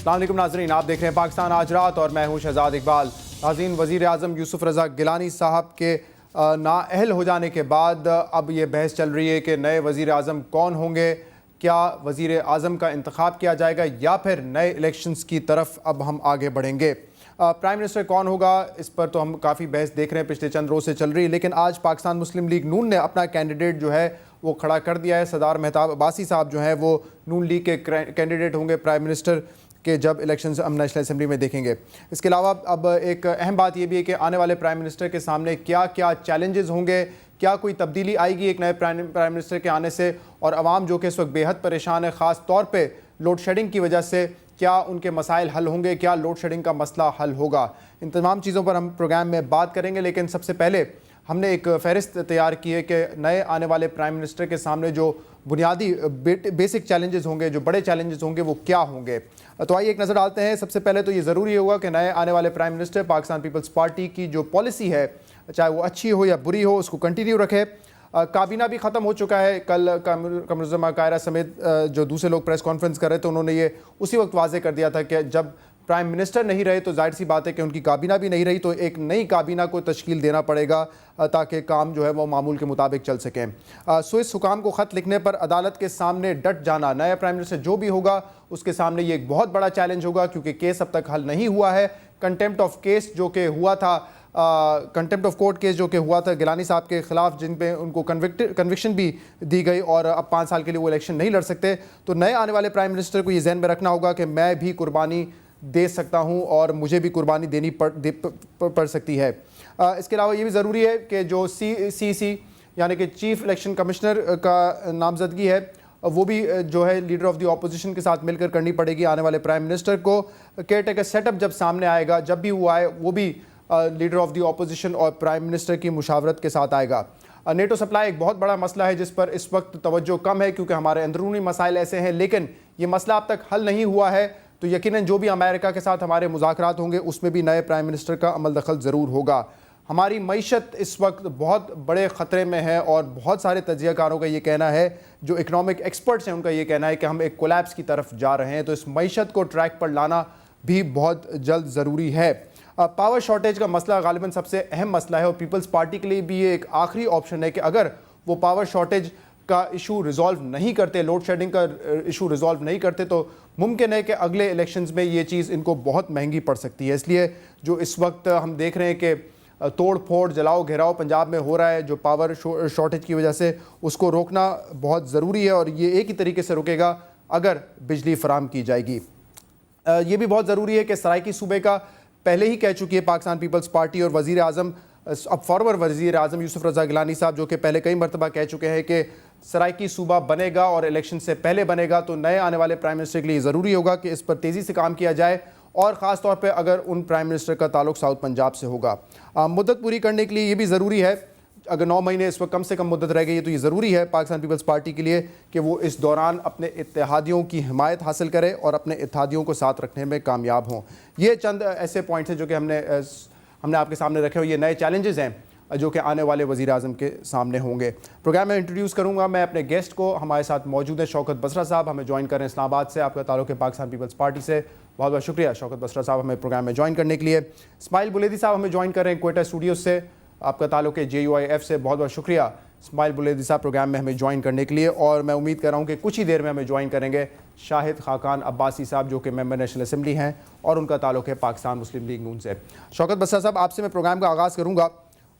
अस्सलाम वालेकुम नाज़रीन, आप देख रहे हैं पाकिस्तान आज रात और मैं हूं शहजाद इकबाल। नाज़रीन, वज़ीर आज़म यूसुफ रज़ा गिलानी साहब के नाअहल हो जाने के बाद अब ये बहस चल रही है कि नए वज़ीर आज़म कौन होंगे, क्या वज़ीर आज़म का इंतखाब किया जाएगा या फिर नए इलेक्शंस की तरफ अब हम आगे बढ़ेंगे। प्राइम मिनिस्टर कौन होगा, इस पर तो हम काफ़ी बहस देख रहे हैं, पिछले चंद रोज़ से चल रही है। लेकिन आज पाकिस्तान मुस्लिम लीग नून ने अपना कैंडिडेट जो है वो खड़ा कर दिया है। सरदार मेहताब अब्बासी साहब जो हैं वो नून लीग के कैंडिडेट होंगे प्राइम मिनिस्टर के जब इलेक्शंस हम नेशनल असेंबली में देखेंगे। इसके अलावा अब एक अहम बात ये भी है कि आने वाले प्राइम मिनिस्टर के सामने क्या क्या चैलेंजेस होंगे, क्या कोई तब्दीली आएगी एक नए प्राइम मिनिस्टर के आने से, और आवाम जो कि इस वक्त बेहद परेशान है ख़ास तौर पे लोड शेडिंग की वजह से, क्या उनके मसाइल हल होंगे, क्या लोड शेडिंग का मसला हल होगा। इन तमाम चीज़ों पर हम प्रोग्राम में बात करेंगे। लेकिन सबसे पहले हमने एक फ़हरिस्त तैयार की है कि नए आने वाले प्राइम मिनिस्टर के सामने जो बुनियादी बेसिक चैलेंजेस होंगे, जो बड़े चैलेंजेस होंगे, वो क्या होंगे। तो आइए एक नज़र डालते हैं। सबसे पहले तो ये ज़रूरी होगा कि नए आने वाले प्राइम मिनिस्टर पाकिस्तान पीपल्स पार्टी की जो पॉलिसी है, चाहे वो अच्छी हो या बुरी हो, उसको कंटिन्यू रखे। काबीना भी ख़त्म हो चुका है। कल कमरुज़्ज़मा कायरा समेत जो दूसरे लोग प्रेस कॉन्फ्रेंस कर रहे थे, उन्होंने ये उसी वक्त वाज़े कर दिया था कि जब प्राइम मिनिस्टर नहीं रहे तो जाहिर सी बात है कि उनकी काबीना भी नहीं रही, तो एक नई काबीना को तश्कील देना पड़ेगा ताकि काम जो है वो मामूल के मुताबिक चल सकें। सो इस हुकाम को ख़त लिखने पर अदालत के सामने डट जाना, नया प्राइम मिनिस्टर जो भी होगा उसके सामने ये एक बहुत बड़ा चैलेंज होगा, क्योंकि केस अब तक हल नहीं हुआ है। कंटेम्प्ट ऑफ केस जो कि हुआ था, कंटेम्प्ट ऑफ कोर्ट केस जो कि हुआ था गिलानी साहब के ख़िलाफ़, जिन पे उनको कन्विक्शन भी दी गई और अब 5 साल के लिए वो इलेक्शन नहीं लड़ सकते। तो नए आने वाले प्राइम मिनिस्टर को ये जहन में रखना होगा कि मैं भी कुर्बानी दे सकता हूं और मुझे भी कुर्बानी देनी पड़ सकती है। इसके अलावा ये भी ज़रूरी है कि जो CEC यानी कि चीफ इलेक्शन कमिश्नर का नामजदगी है, वो भी जो है लीडर ऑफ द ऑपोजिशन के साथ मिलकर करनी पड़ेगी आने वाले प्राइम मिनिस्टर को। केयर टेकर सेटअप जब सामने आएगा, जब भी वो आए, वो भी लीडर ऑफ द ऑपोजिशन और प्राइम मिनिस्टर की मुशावरत के साथ आएगा। नेटो सप्लाई एक बहुत बड़ा मसला है जिस पर इस वक्त तवज्जो कम है, क्योंकि हमारे अंदरूनी मसाइल ऐसे हैं, लेकिन ये मसला अब तक हल नहीं हुआ है। तो यकीनन जो भी अमेरिका के साथ हमारे मुज़ाकरात होंगे उसमें भी नए प्राइम मिनिस्टर का अमल दखल ज़रूर होगा। हमारी मईशत इस वक्त बहुत बड़े ख़तरे में है और बहुत सारे तजियाकारों का ये कहना है, जो इकनॉमिक एक्सपर्ट्स हैं उनका ये कहना है कि हम एक कोलैप्स की तरफ जा रहे हैं। तो इस मईशत को ट्रैक पर लाना भी बहुत जल्द ज़रूरी है। पावर शॉर्टेज का मसला गालिबन सबसे अहम मसला है और पीपल्स पार्टी के लिए भी ये एक आखिरी ऑप्शन है कि अगर वो पावर शॉर्टेज का इशू रिजॉल्व नहीं करते, लोड शेडिंग का इशू रिजॉल्व नहीं करते, तो मुमकिन है कि अगले इलेक्शंस में ये चीज़ इनको बहुत महंगी पड़ सकती है। इसलिए जो इस वक्त हम देख रहे हैं कि तोड़ फोड़, जलाओ घेराव पंजाब में हो रहा है जो पावर शॉर्टेज की वजह से, उसको रोकना बहुत ज़रूरी है और ये एक ही तरीके से रुकेगा अगर बिजली फराम की जाएगी। ये भी बहुत ज़रूरी है कि सराइकी सूबे का पहले ही कह चुकी है पाकिस्तान पीपल्स पार्टी और वज़ीर आज़म, अब फॉर्मर वज़ीर आज़म यूसुफ रज़ा गिलानी साहब, जो कि पहले कई मरतबा कह चुके हैं कि सराइकी सूबा बनेगा और इलेक्शन से पहले बनेगा। तो नए आने वाले प्राइम मिनिस्टर के लिए ज़रूरी होगा कि इस पर तेज़ी से काम किया जाए, और ख़ास तौर पे अगर उन प्राइम मिनिस्टर का ताल्लुक साउथ पंजाब से होगा। मुद्दत पूरी करने के लिए ये भी ज़रूरी है, अगर 9 महीने इस वक्त कम से कम मुद्दत रह गई है, तो ये ज़रूरी है पाकिस्तान पीपल्स पार्टी के लिए कि वो इस दौरान अपने इत्तेहादियों की हिमायत हासिल करे और अपने इत्तेहादियों को साथ रखने में कामयाब हों। ये चंद ऐसे पॉइंट्स हैं जो कि हमने आपके सामने रखे हो। ये नए चैलेंजेस हैं जो कि आने वाले वज़ीर आज़म के सामने होंगे। प्रोग्राम में इंट्रोड्यूस करूंगा मैं अपने गेस्ट को। हमारे साथ मौजूद है शौकत बसरा साहब, हमें ज्वाइन कर रहे हैं इस्लामाबाद से। आपका ताल्लुक है पाकिस्तान पीपल्स पार्टी से, बहुत बहुत शुक्रिया शौकत बसरा साहब हमें प्रोग्राम में ज्वाइन करने के लिए। इस्माइल बुलेदी साहब हमें ज्वाइन कर रहे हैं क्वेटा स्टूडियो से, आपका ताल्लुक है JUIF से, बहुत बहुत शुक्रिया इस्माइल बुलेदी साहब प्रोग्राम में हमें ज्वाइन करने के लिए। और मैं उम्मीद कर रहा हूँ कि कुछ ही देर में हमें ज्वाइन करेंगे शाहिद खाकान अब्बासी साहब, जो कि मेंबर नेशनल असेंबली हैं और उनका ताल्लुक है पाकिस्तान मुस्लिम लीग नून से। शौकत बसरा साहब, आपसे मैं प्रोग्राम का आगाज़ करूँगा।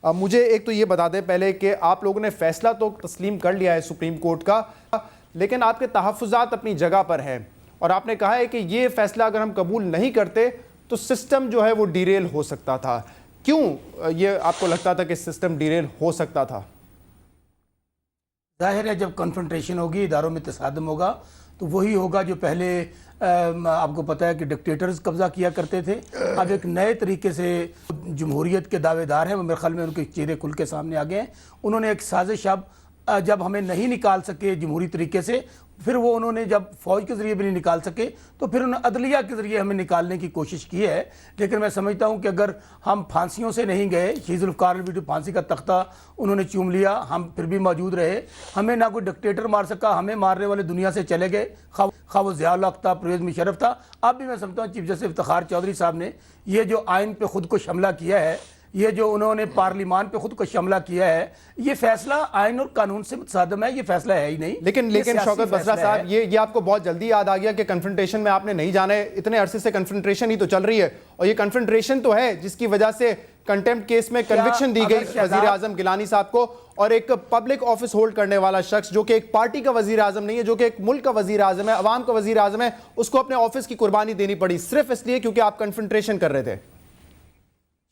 मुझे एक तो ये बता दें पहले कि आप लोगों ने फ़ैसला तो तस्लीम कर लिया है सुप्रीम कोर्ट का, लेकिन आपके तहफ़्फ़ुज़ात अपनी जगह पर हैं और आपने कहा है कि ये फ़ैसला अगर हम कबूल नहीं करते तो सिस्टम जो है वो डीरेल हो सकता था। क्यों ये आपको लगता था कि सिस्टम डीरेल हो सकता था? जाहिर है जब कन्फ्रंटेशन होगी, इदारों में तसादम होगा, तो वही होगा जो पहले आपको पता है कि डिक्टेटर्स कब्जा किया करते थे। अब एक नए तरीके से जमहूरियत के दावेदार हैं, वो मेरे ख्याल में उनके चेहरे खुल के सामने आ गए हैं। उन्होंने एक साजिश अब जब हमें नहीं निकाल सके जमहूरी तरीके से, फिर वो उन्होंने जब फौज के जरिए भी नहीं निकाल सके तो फिर उन्होंने अदलिया के जरिए हमें निकालने की कोशिश की है। लेकिन मैं समझता हूं कि अगर हम फांसियों से नहीं गए, शहीद जुल्फ़िकार अली भुट्टो फांसी का तख्ता उन्होंने चूम लिया, हम फिर भी मौजूद रहे, हमें ना कोई डिक्टेटर मार सका, हमें मारने वाले दुनिया से चले गए, खा वो ज़िया उल हक़ था, परवेज़ मुशर्रफ था। अब भी मैं समझता हूँ चीफ जस्टिस इफ्तिखार चौधरी साहब ने ये जो आइन पे खुद को हमला किया है, ये जो उन्होंने पार्लिमान पे खुद को हमला किया है, ये फैसला आइन और कानून से मुतसादम है, ये फैसला है ही नहीं। लेकिन शौकत बसरा साहब, ये आपको बहुत जल्दी याद आ गया कि कन्फ्रंटेशन में आपने नहीं जाना है। इतने अरसे से कन्फ्रंटेशन ही तो चल रही है, और ये कन्फ्रंटेशन तो है जिसकी वजह से कंटेम्प्ट केस में कन्विक्शन दी गई वजीर आजम गिलानी साहब को, और एक पब्लिक ऑफिस होल्ड करने वाला शख्स जो कि एक पार्टी का वजीर आजम नहीं है, जो कि एक मुल्क का वजीर आजम है, अवाम का वजीर आजम है, उसको अपने ऑफिस की कुर्बानी देनी पड़ी सिर्फ इसलिए क्योंकि आप कन्फ्रंटेशन कर रहे थे।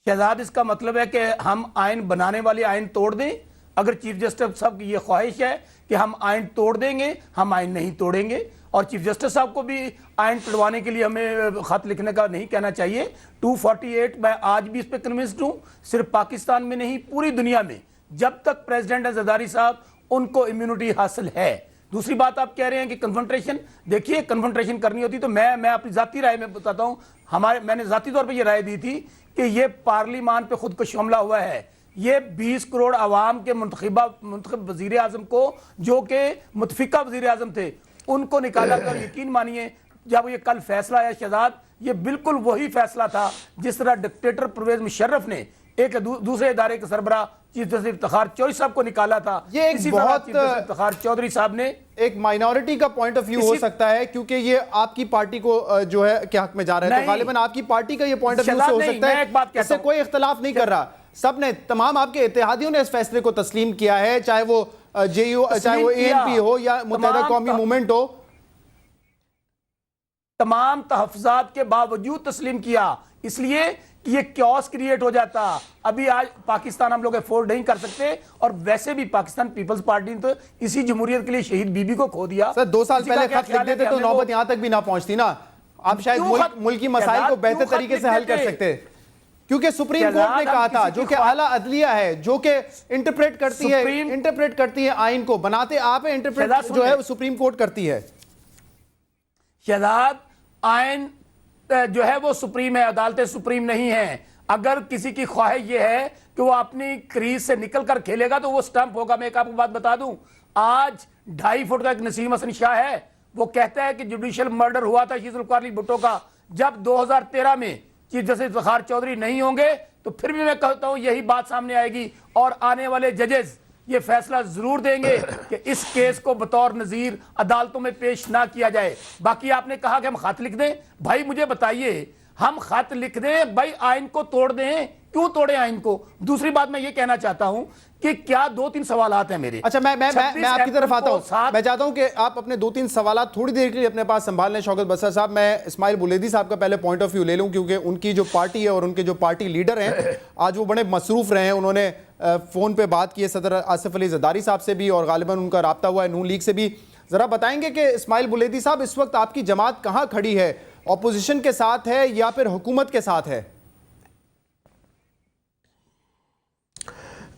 शहजाद, इसका मतलब है कि हम आइन बनाने वाली आइन तोड़ दें? अगर चीफ जस्टिस साहब की ये ख्वाहिश है कि हम आइन तोड़ देंगे, हम आइन नहीं तोड़ेंगे। और चीफ जस्टिस साहब को भी आइन तोड़वाने के लिए हमें खत लिखने का नहीं कहना चाहिए। 248 मैं आज भी इस पर कन्विंस्ड हूँ, सिर्फ पाकिस्तान में नहीं पूरी दुनिया में, जब तक प्रेसिडेंट जरदारी साहब उनको इम्यूनिटी हासिल है। दूसरी बात, आप कह रहे हैं कि कन्फ्रंटेशन, देखिए कन्फ्रंटेशन करनी होती तो मैं अपनी जाती राय में बताता हूं, मैंने जाती तौर पे ये राय दी थी कि ये पार्लिमान पे खुद को हमला हुआ है। ये 20 करोड़ आवाम के मुंतखब वजीर आजम को, जो कि मुतफिका वजीर आजम थे, उनको निकाला कर, यकीन मानिए जब ये कल फैसला आया शहजाद, ये बिल्कुल वही फैसला था जिस तरह डिक्टेटर परवेज मुशर्रफ ने एक दूसरे इदारे के सरबराह चीफ जस्टिस इफ्तिखार चौधरी साहब को निकाला था। ये एक बहुत इफ्तिखार चौधरी साहब ने एक माइनॉरिटी का पॉइंट ऑफ व्यू हो सकता है, क्योंकि ये आपकी पार्टी को जो है के हक में जा रहा है, तो गालिबन आपकी पार्टी का ये पॉइंट ऑफ व्यू हो सकता है। इससे कोई इख्तलाफ नहीं कर रहा, सबने, तमाम आपके इत्तेहादियों ने इस फैसले को तस्लीम किया है, चाहे वो जेयू, चाहे वो ANP हो या मुत्तहिदा कौमी मूवमेंट हो, तमाम तहफ़्फ़ुज़ात के बावजूद तस्लीम किया, इसलिए कि ये क्योस क्रिएट हो जाता। अभी आज पाकिस्तान हम लोग अफोर्ड नहीं कर सकते, और वैसे भी पाकिस्तान पीपल्स पार्टी ने तो इसी जमहूरियत के लिए शहीद बीबी को खो दिया। सर 2 साल पहले खत लिख देते तो नौबत यहां तक भी ना पहुंचती ना, आप शायद मुल्क की मसाइल को बेहतर तरीके से हल कर सकते, क्योंकि सुप्रीम कोर्ट ने कहा था, जो कि आला अदलिया है, जो कि इंटरप्रेट करती है आइन को, बनाते आप है, इंटरप्रेट जो है सुप्रीम कोर्ट करती है। शहजाद, आइन जो है वो सुप्रीम है, अदालतें सुप्रीम नहीं है। अगर किसी की ख्वाहिश ये है कि वो अपनी क्रीज से निकल कर खेलेगा तो वो स्टंप होगा। मैं एक आपको बात बता दूं, आज 2.5 फुट का एक नसीम हसन शाह है, वो कहता है कि जुडिशियल मर्डर हुआ था शहीद जुल्फ़िकार अली भुट्टो का, जब 2013 में चीफ जस्टिस इफ्तिखार चौधरी नहीं होंगे तो फिर भी मैं कहता हूं यही बात सामने आएगी, और आने वाले जजेस ये फैसला जरूर देंगे कि इस केस को बतौर नजीर अदालतों में पेश ना किया जाए। बाकी आपने कहा कि हम खत लिख दें, भाई मुझे बताइए, हम खत लिख दें भाई, आइन को तोड़ दें, क्यों तोड़े आइन को? दूसरी बात मैं ये कहना चाहता हूं कि क्या 2-3 सवालात हैं मेरे। अच्छा, मैं आपकी तरफ आता हूं, मैं चाहता हूं कि आप अपने 2-3 सवालात थोड़ी देर के लिए अपने पास संभाल लें शौकत बसरा साहब। मैं इस्माइल बुलेदी साहब का पहले पॉइंट ऑफ व्यू ले लूं, क्योंकि उनकी जो पार्टी है और उनके जो पार्टी लीडर हैं आज वो बड़े मसरूफ रहे हैं। उन्होंने फोन पे बात की है सदर आसिफ अली जरदारी साहब से भी, और गालिबन उनका राब्ता हुआ है नून लीग से भी। जरा बताएंगे कि इस्माइल बुलेदी साहब, इस वक्त आपकी जमात कहां खड़ी है, ऑपोजिशन के साथ है या फिर हुकूमत के साथ है?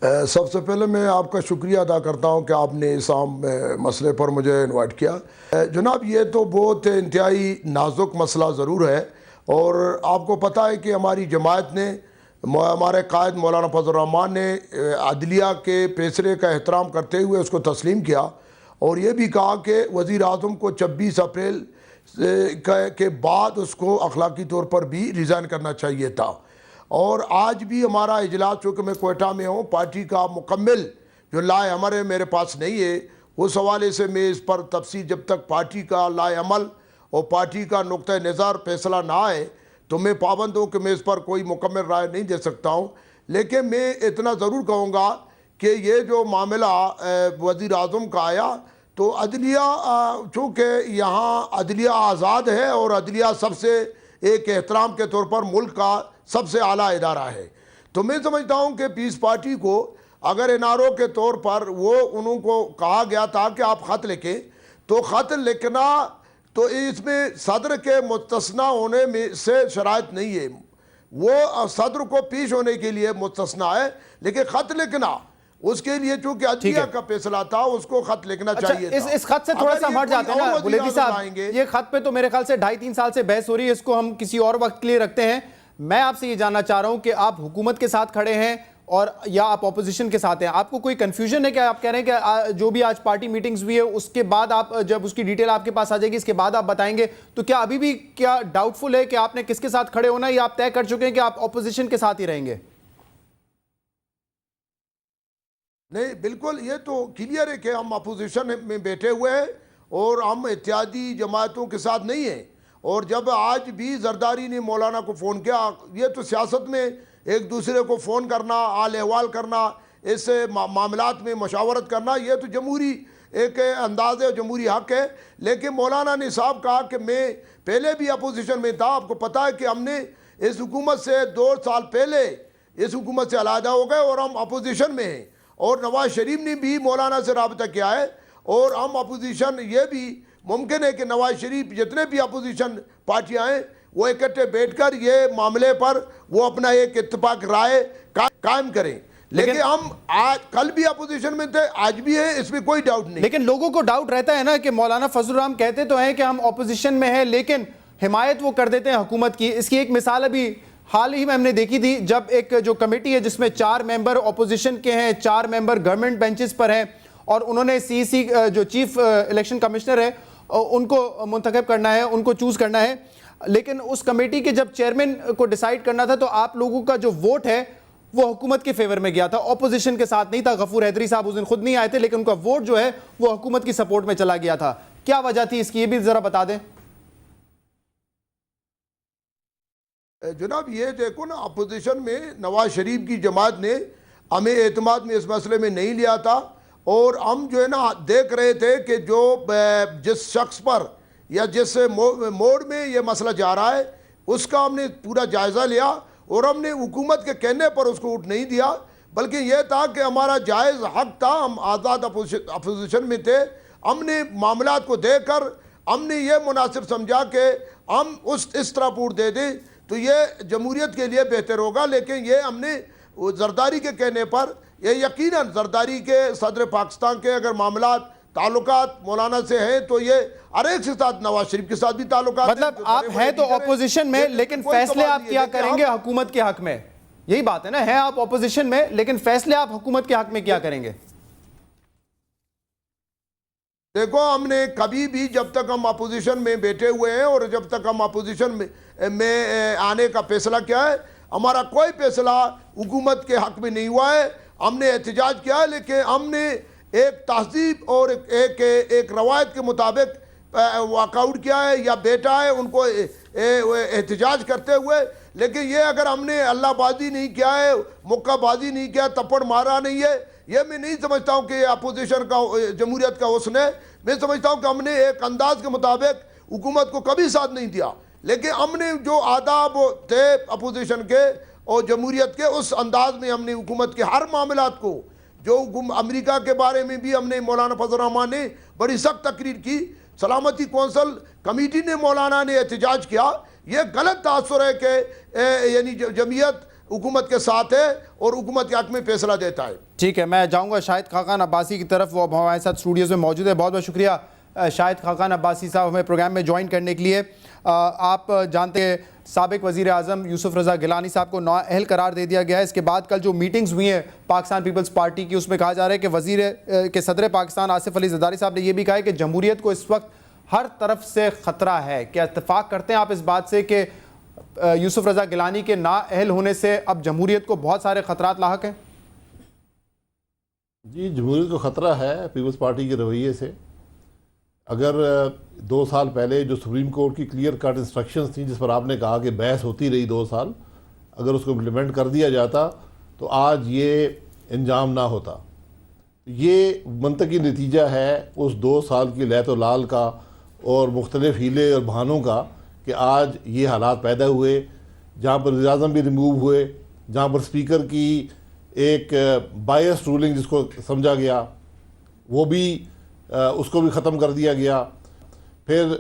सबसे पहले मैं आपका शुक्रिया अदा करता हूं कि आपने इस आम मसले पर मुझे इनवाइट किया। जनाब, ये तो बहुत इंतहाई नाजुक मसला ज़रूर है, और आपको पता है कि हमारी जमात ने, हमारे कायद मौलाना फजल रहमान ने अदलिया के फैसले का एहतराम करते हुए उसको तस्लीम किया, और ये भी कहा कि वज़ीर आज़म को 26 अप्रैल के बाद उसको अखलाकी तौर पर भी रिज़ाइन करना चाहिए था। और आज भी हमारा इजलास, चूँकि मैं कोयटा में हूँ, पार्टी का मुकम्मल जो लाए अमल मेरे पास नहीं है, उस हवाले से मैं इस पर तफसील, जब तक पार्टी का लाए अमल और पार्टी का नुक्ता नज़र फैसला ना आए तो मैं पाबंद हूँ कि मैं इस पर कोई मुकम्मल राय नहीं दे सकता हूँ। लेकिन मैं इतना ज़रूर कहूँगा कि ये जो मामला वज़ीर आज़म का आया, तो अदलिया, चूँकि यहाँ अदलिया आज़ाद है और अदलिया सबसे एक एहतराम के तौर पर मुल्क का सबसे आला इदारा है, तो मैं समझता हूँ कि पीस पार्टी को अगर NRO के तौर पर वो उनको कहा गया था कि आप ख़त लिखें, तो ख़त लिखना तो इसमें सदर के मुस्तस्ना होने में से शराइत नहीं है, वो सदर को पेश होने के लिए मुस्तस्ना है, लेकिन ख़त लिखना उसके लिए चूंकि अदलिया का फैसला था उसको खत लिखना चाहिए था। इस खत से थोड़ा सा हट जाते हैं ना बुलेदी साहब, ये खत पे तो मेरे ख्याल से 2.5-3 साल से बहस हो रही है, इसको हम किसी और वक्त के लिए रखते हैं। मैं आपसे ये जानना चाह रहा हूं कि आप हुकूमत के साथ खड़े हैं और या आप ऑपोजिशन के साथ हैं, आपको कोई कंफ्यूजन है क्या? आप कह रहे हैं कि जो भी आज पार्टी मीटिंग्स हुई है उसके बाद आप, जब उसकी डिटेल आपके पास आ जाएगी इसके बाद आप बताएंगे, तो क्या अभी भी क्या डाउटफुल है कि आपने किसके साथ खड़े होना, या आप तय कर चुके हैं कि आप ऑपोजिशन के साथ ही रहेंगे? नहीं, बिल्कुल ये तो क्लियर है कि हम अपोजिशन में बैठे हुए हैं और हम इत्यादी जमातों के साथ नहीं हैं। और जब आज भी जरदारी ने मौलाना को फ़ोन किया, ये तो सियासत में एक दूसरे को फ़ोन करना, आल अहवाल करना, इस मामलात में मशावरत करना, ये तो जमहूरी एक अंदाज़ है, जमहूरी हक़ है। लेकिन मौलाना ने साहब कहा कि मैं पहले भी अपोजिशन में था, आपको पता है कि हमने इस हुकूमत से 2 साल पहले इस हुकूमत से अलहदा हो गए और हम अपोजिशन में हैं। और नवाज शरीफ ने भी मौलाना से रब्ता किया है और हम अपोजिशन, ये भी मुमकिन है कि नवाज शरीफ जितने भी अपोजिशन पार्टियाँ हैं वो इकट्ठे बैठकर ये मामले पर वो अपना एक इत्तेफाक राय कायम करें। लेकिन हम आज कल भी अपोजिशन में थे, आज भी है, इसमें कोई डाउट नहीं। लेकिन लोगों को डाउट रहता है ना कि मौलाना फजलुर रहमान कहते तो हैं कि हम ऑपोजिशन में हैं, लेकिन हिमायत वो कर देते हैं हुकूमत की। इसकी एक मिसाल अभी हाल ही में हमने देखी थी, जब एक जो कमेटी है जिसमें 4 मेंबर ऑपोजिशन के हैं, 4 मेंबर गवर्नमेंट बेंचेस पर हैं, और उन्होंने सीईसी जो चीफ इलेक्शन कमिश्नर है उनको मुंतखब करना है, उनको चूज करना है। लेकिन उस कमेटी के जब चेयरमैन को डिसाइड करना था तो आप लोगों का जो वोट है वो हुकूमत के फेवर में गया था, ऑपोजिशन के साथ नहीं था। गफूर हैदरी साहब उस दिन खुद नहीं आए थे, लेकिन उनका वोट जो है वो हुकूमत की सपोर्ट में चला गया था। क्या वजह थी इसकी, ये भी जरा बता दें। जनाब ये देखो ना, अपोजिशन में नवाज शरीफ की जमात ने हमें एतमाद में इस मसले में नहीं लिया था, और हम जो है ना देख रहे थे कि जो जिस शख्स पर या जिस मोड़ में ये मसला जा रहा है उसका हमने पूरा जायज़ा लिया, और हमने हुकूमत के कहने पर उसको उठ नहीं दिया, बल्कि यह था कि हमारा जायज़ हक था, हम आज़ाद अपोजिशन में थे। हमने मामलात को देखकर हमने ये मुनासिब समझा कि हम इस तरह पूर दे दें तो ये जमहूरियत के लिए बेहतर होगा। लेकिन ये हमने जरदारी के कहने पर, ये यकीनन जरदारी के सदर पाकिस्तान के अगर मामलात ताल्लुकात मौलाना से हैं तो ये हर एक के साथ, नवाज शरीफ के साथ भी ताल्लुकात, मतलब आप हैं तो ऑपोजिशन में, लेकिन फैसले आप क्या करेंगे हुकूमत के हक में, यही बात है ना। है आप ऑपोजिशन में लेकिन फैसले आप हुकूमत के हक में क्या करेंगे? देखो, हमने कभी भी, जब तक हम अपोजिशन में बैठे हुए हैं और जब तक हम अपोजिशन में आने का फैसला किया है, हमारा कोई फैसला हुकूमत के हक में नहीं हुआ है। हमने एहतजाज किया है, लेकिन हमने एक तहजीब और एक रवायत के मुताबिक वॉकआउट किया है, या बेटा है उनको एहतजाज करते हुए। लेकिन ये अगर हमने अल्लाहबाजी नहीं किया है, मुक्काबाजी नहीं किया, तप्पड़ मारा नहीं है, ये मैं नहीं समझता हूँ कि अपोजिशन का, जमहूरियत का हुस्न है। मैं समझता हूँ कि हमने एक अंदाज के मुताबिक हुकूमत को कभी साथ नहीं दिया, लेकिन हमने जो आदाब थे अपोजिशन के और जमहूरियत के, उस अंदाज में हमने हुकूमत के हर मामलात को, जो अमेरिका के बारे में भी हमने मौलाना फजल रहमान ने बड़ी सख्त तकरीर की, सलामती कौंसल कमेटी ने मौलाना ने एहतजाज किया। ये गलत तासुर है कि यानी जमहूरियत हुकूमत के साथ है और हुकूमत के हक में फैसला देता है। ठीक है, मैं जाऊंगा शाहिद खाकान अब्बासी की तरफ, वो हमारे साथ स्टूडियोज़ में मौजूद है। बहुत बहुत शुक्रिया शाहिद खाकान अब्बासी साहब हमें प्रोग्राम में ज्वाइन करने के लिए। आप जानते हैं साबिक वज़ीर आज़म यूसुफ रज़ा गिलानी साहब को नाअहल करार दे दिया गया है। इसके बाद कल जो मीटिंग्स हुई हैं पाकिस्तान पीपल्स पार्टी की, उसमें कहा जा रहा है कि वज़ीर के सदर पाकिस्तान आसिफ अली ज़रदारी साहब ने यह भी कहा है कि जमहूरियत को इस वक्त हर तरफ से ख़तरा है। क्या इत्तेफाक करते हैं आप इस बात से कि यूसुफ रज़ा गिलानी के नाअहल होने से अब जमहूरियत को बहुत सारे ख़तरात लाहक हैं? जी, जमहूरियत को ख़तरा है पीपल्स पार्टी के रवैये से। अगर 2 साल पहले जो सुप्रीम कोर्ट की क्लियर कट इंस्ट्रक्शंस थी, जिस पर आपने कहा कि बहस होती रही 2 साल, अगर उसको इम्प्लीमेंट कर दिया जाता तो आज ये इंजाम ना होता। ये मंतकी नतीजा है उस 2 साल की लैत व लाल का और मुख्तलिफ हीले और बहानों का कि आज ये हालात पैदा हुए, जहाँ पर वज़ीर आज़म भी रिमूव हुए, जहाँ पर स्पीकर की एक बायस रूलिंग जिसको समझा गया वो भी उसको भी ख़त्म कर दिया गया। फिर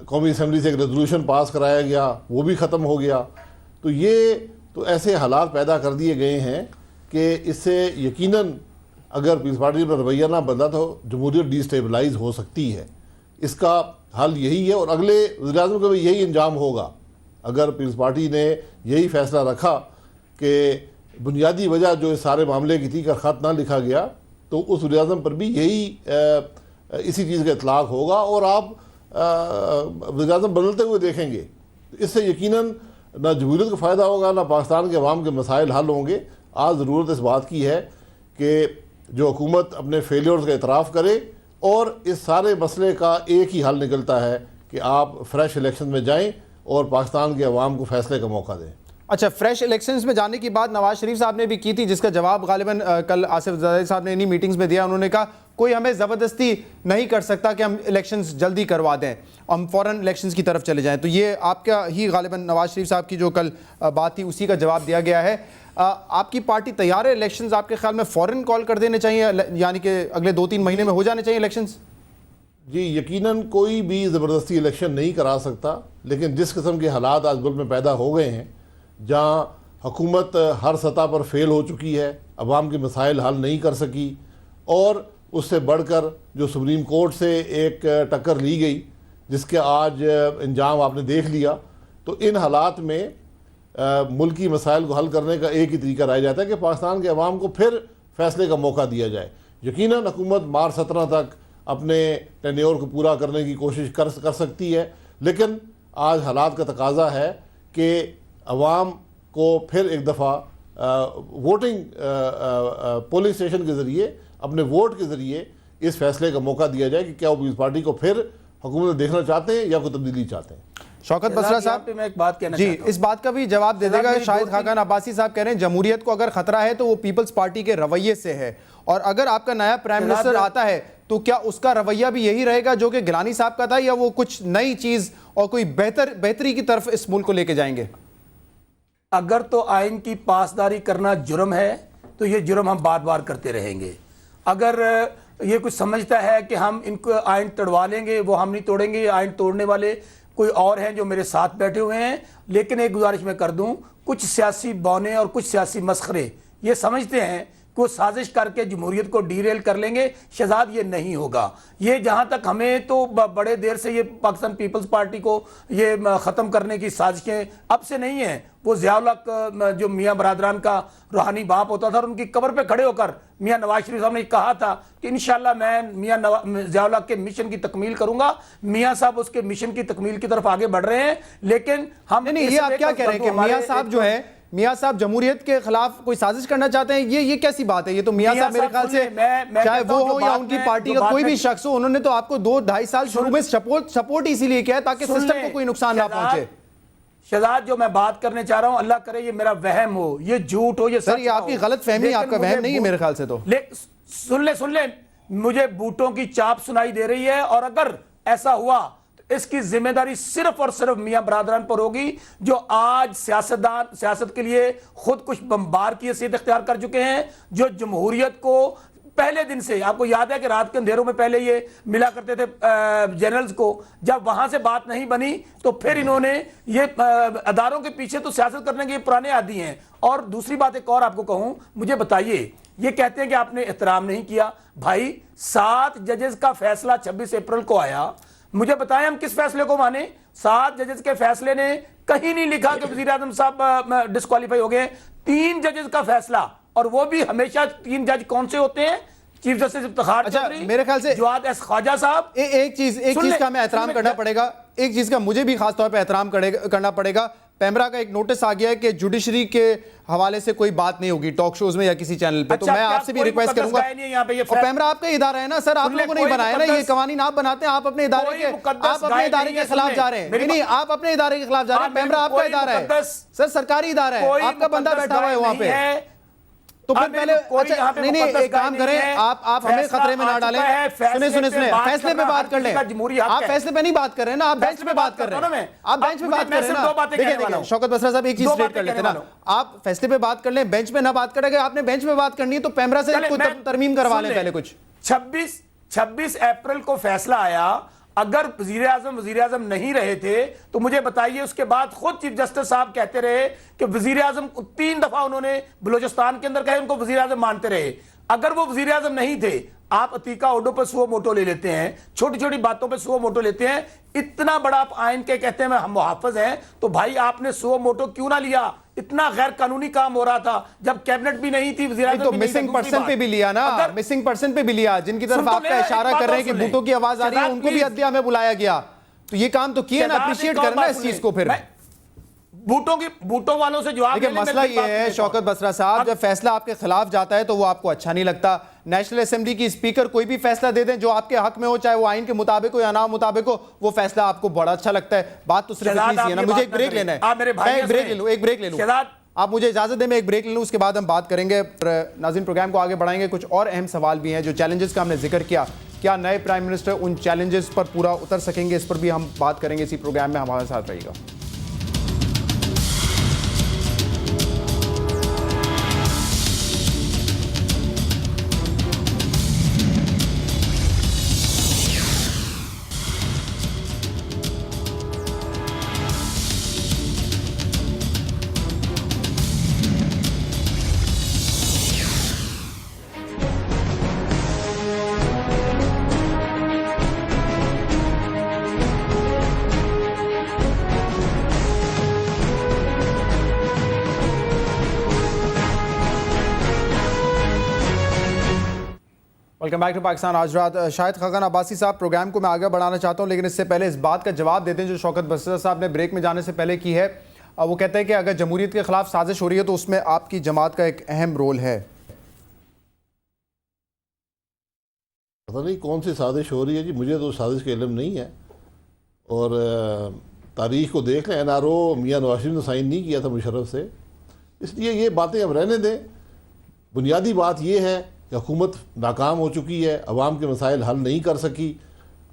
कौमी असम्बली से एक रेजोल्यूशन पास कराया गया, वो भी ख़त्म हो गया। तो ये तो ऐसे हालात पैदा कर दिए गए हैं कि इससे यकीनन अगर पीपल्स पार्टी पर रवैया ना बदला तो जमहूरियत डिस्टेबलाइज हो सकती है। इसका हल यही है और अगले वज़ीर-ए-आज़म का भी यही अंजाम होगा। अगर पीपल्स पार्टी ने यही फैसला रखा कि बुनियादी वजह जो इस सारे मामले की थी का ख़त ना लिखा गया, तो उस वज़ीर-ए-आज़म पर भी यही इसी चीज़ का इतलाक़ होगा और आप वज़ीर-ए-आज़म बदलते हुए देखेंगे। इससे यकीनन ना जमहूरियत को फ़ायदा होगा, ना पाकिस्तान के अवाम के मसाइल हल होंगे। आज ज़रूरत इस बात की है कि जो हुकूमत अपने फेलियर्स का इतराफ़ करे और इस सारे मसले का एक ही हल निकलता है कि आप फ्रेश इलेक्शन में जाएं और पाकिस्तान के अवाम को फैसले का मौका दें। अच्छा, फ्रेश इलेक्शंस में जाने की बात नवाज शरीफ साहब ने भी की थी, जिसका जवाब गालिबन कल आसिफ ज़रदारी साहब ने इन्हीं मीटिंग्स में दिया। उन्होंने कहा कोई हमें ज़बरदस्ती नहीं कर सकता कि हम इलेक्शंस जल्दी करवा दें, हम फ़ौरन इलेक्शंस की तरफ चले जाएं। तो ये आपका ही गालिबन नवाज शरीफ साहब की जो कल बात थी उसी का जवाब दिया गया है। आपकी पार्टी तैयार है इलेक्शंस आपके ख्याल में फ़ौरन कॉल कर देने चाहिए, यानी कि अगले 2-3 महीने में हो जाने चाहिए इलेक्शंस? जी, यकीनन कोई भी ज़बरदस्ती इलेक्शन नहीं करा सकता, लेकिन जिस किस्म के हालात आज मुल्क में पैदा हो गए हैं, जहाँ हुकूमत हर सतह पर फेल हो चुकी है, अवाम के मसाइल हल नहीं कर सकी और उससे बढ़कर जो सुप्रीम कोर्ट से एक टक्कर ली गई जिसके आज अंजाम आपने देख लिया, तो इन हालात में मुल्की मसाइल को हल करने का एक ही तरीका रह जाता है कि पाकिस्तान के अवाम को फिर फैसले का मौका दिया जाए। यकीनन हुकूमत मार्च 17 तक अपने टेन्योर को पूरा करने की कोशिश कर सकती है, लेकिन आज हालात का तकाजा है कि अवाम को फिर एक दफ़ा वोटिंग पोलिंग स्टेशन के ज़रिए, अपने वोट के ज़रिए इस फैसले का मौका दिया जाए कि क्या वो पीपल्स पार्टी को फिर हुकूमत देखना चाहते हैं या कोई तब्दीली चाहते हैं। शौकत बसरा साहब, मैं एक बात कहना जी, चाहता हूं। इस बात का भी जवाब दे देगा। शाहिद खाकान अब्बासी साहब कह रहे हैं जमहूरियत को अगर खतरा है तो वो पीपल्स पार्टी के रवैये से है, और अगर आपका नया प्राइम मिनिस्टर आता है तो क्या उसका रवैया भी यही रहेगा जो कि गिलानी साहब का था, या वो कुछ नई चीज और कोई बेहतरी की तरफ इस मुल्क को लेके जाएंगे? अगर तो आइन की पासदारी करना जुर्म है तो ये जुर्म हम बार बार करते रहेंगे। अगर ये कुछ समझता है कि हम इनको आइन तोड़वा लेंगे, वो हम नहीं तोड़ेंगे, ये आइन तोड़ने वाले कोई और हैं जो मेरे साथ बैठे हुए हैं। लेकिन एक गुजारिश मैं कर दूं, कुछ सियासी बौने और कुछ सियासी मस्खरे ये समझते हैं कि वो साजिश करके जमहूरियत को डीरेल कर लेंगे। शहजाद, ये नहीं होगा। ये जहाँ तक हमें तो बड़े देर से ये पाकिस्तान पीपल्स पार्टी को ये ख़त्म करने की साजिशें अब से नहीं हैं। वो ज़िया-उल हक जो मियाँ बरादरान का रूहानी बाप होता था और उनकी कब्र पे खड़े होकर मियाँ नवाज शरीफ साहब ने कहा था कि इंशाल्लाह मैं मियाँ ज़िया-उल हक के मिशन की तकमील करूंगा। मियाँ साहब उसके मिशन की तकमील की तरफ आगे बढ़ रहे हैं, लेकिन हम नहीं, ये आप क्या कह रहे हैं कि मियाँ साहब जो है, मियाँ साहब जमहूरियत के खिलाफ कोई साजिश करना चाहते हैं? ये कैसी बात है? ये तो मियाँ साहब मेरे ख्याल से चाहे वो हो या उनकी पार्टी का कोई भी शख्स हो, उन्होंने तो आपको 2-2.5 साल शुरू में सपोर्ट इसीलिए किया है ताकि सिस्टम को कोई नुकसान ना पहुंचे। शहजाद, जो मैं बात करने चाह रहा हूं, अल्लाह करे ये मेरा वहम हो, ये झूठ हो, ये सर, ये आपकी गलत फहमी, आपका वहम नहीं है मेरे ख्याल से। तो सुन ले, मुझे बूटों की चाप सुनाई दे रही है, और अगर ऐसा हुआ इसकी जिम्मेदारी सिर्फ और सिर्फ मियां बरादरान पर होगी, जो आज सियासत के लिए खुद कुछ बम्बार की हैसियत इख्तियार कर चुके हैं, जो जमहूरियत को पहले दिन से, आपको याद है कि रात के अंधेरों में पहले ये मिला करते थे जनरल्स को, जब वहां से बात नहीं बनी तो फिर इन्होंने ये अदारों के पीछे तो सियासत करने के पुराने आदी हैं। और दूसरी बात एक और आपको कहूं, मुझे बताइए, ये कहते हैं कि आपने एहतराम नहीं किया। भाई, 7 जजेस का फैसला 26 अप्रैल को आया, मुझे बताएं हम किस फैसले को माने? 7 जजेस के फैसले ने कहीं नहीं लिखा कि वजीर आजम साहब डिस्क्वालीफाई हो गए। 3 जजेस का फैसला, और वो भी हमेशा 3 जज कौन से होते हैं? चीफ जस्टिस इफ्तिखार चौधरी, मेरे ख्याल से जवाद एस ख्वाजा साहब। एक चीज का मैं एहतराम करना पड़ेगा, एक चीज का मुझे भी खास तौर पे एहतराम करना पड़ेगा। पैमरा का एक नोटिस आ गया है कि जुडिशरी के हवाले से कोई बात नहीं होगी टॉक शोज में या किसी चैनल पे। तो मैं आपसे भी रिक्वेस्ट करूंगा, और पैमरा आपका इदारा है ना सर, आप लोगों ने नहीं बनाया ना, ये कवानीन आप बनाते हैं, आप अपने इदारे के खिलाफ जा रहे हैं। नहीं, आप अपने इदारे के खिलाफ जा रहे हैं। पैमरा आपका इदारा है सर, सरकारी इदारा है, आपका बंदा बैठा हुआ है वहां पे। तो फिर पहले नहीं, एक काम करें, आप हमें खतरे में ना डालें। सुने, फैसले पे बात कर लें। आप फैसले पे नहीं बात कर रहे हैं ना, आप बेंच पे बात कर रहे हैं। आप बेंच पे बात कर रहे हैं ना। देखिए शौकत बसरा साहब, एक चीज स्ट्रेट कर लेते हैं ना, आप फैसले पे बात कर लें, बेंच पे ना बात करेंगे। आपने बेंच पे बात करनी है तो पैमरा से तरमीम करवा लें पहले कुछ। 26 अप्रैल को फैसला आया, अगर वजीर आजम नहीं रहे थे तो मुझे बताइए, उसके बाद खुद चीफ जस्टिस साहब कहते रहे कि वजीर आजम 3 दफा उन्होंने बलूचिस्तान के अंदर कहे, उनको वजीर आजम मानते रहे। अगर वो वजीर आजम नहीं थे, आप अतीका ओडो पर सुओ मोटो ले लेते हैं, छोटी छोटी बातों पर सुओ मोटो लेते हैं, इतना बड़ा आप आइन के कहते हैं हम मुहाफिज हैं, तो भाई आपने सुओ मोटो क्यों ना लिया? इतना गैर कानूनी काम हो रहा था जब कैबिनेट भी नहीं थी, वज़ीर आज़म तो भी नहीं था। मिसिंग पर्सन पे भी लिया ना, मिसिंग पर्सन पे भी लिया, जिनकी तरफ आपका इशारा कर रहे हैं कि बूटों की आवाज आ रही है, उनको भी अदलिया में बुलाया गया। तो ये काम तो किए ना, अप्रिशिएट करना इस चीज को। फिर बूटों वालों से जवाब देखिए, मसला ये है शौकत बसरा साहब, जब फैसला आपके खिलाफ जाता है तो वो आपको अच्छा नहीं लगता। नेशनल असेंबली की स्पीकर कोई भी फैसला दे दें जो आपके हक में हो, चाहे वो आइन के मुताबिक हो या ना मुताबिक हो, वो फैसला आपको बड़ा अच्छा लगता है। बात तो सिर्फ इतनी सी है ना। मुझे एक ब्रेक लेना है, मैं एक ब्रेक ले लूं, आप मुझे इजाजत दें, मैं एक ब्रेक ले लूं, उसके बाद हम बात करेंगे। नाज़रीन, प्रोग्राम को आगे बढ़ाएंगे। कुछ और अहम सवाल भी हैं जो चैलेंजेस का हमने जिक्र किया, क्या नए प्राइम मिनिस्टर उन चैलेंजेस पर पूरा उतर सकेंगे, इस पर भी हम बात करेंगे इसी प्रोग्राम में। हमारे साथ रहिएगा। वेलकम बैक टू पाकिस्तान आज रात। शाहिद खाकन अब्बासी साहब, प्रोग्राम को मैं आगे बढ़ाना चाहता हूं, लेकिन इससे पहले इस बात का जवाब देते हैं जो शौकत बसरा साहब ने ब्रेक में जाने से पहले की है। वो कहते हैं कि अगर जमहूरियत के खिलाफ साजिश हो रही है तो उसमें आपकी जमात का एक अहम रोल है। पता नहीं कौन सी साजिश हो रही है जी, मुझे तो साजिश का इल्म नहीं है। और तारीख को देख लें, NRO मियां नवाज शरीफ ने साइन नहीं किया था मुशर्रफ से, इसलिए ये बातें अब रहने दें। बुनियादी बात यह है कि हुकूमत नाकाम हो चुकी है, अवाम के मसाइल हल नहीं कर सकी।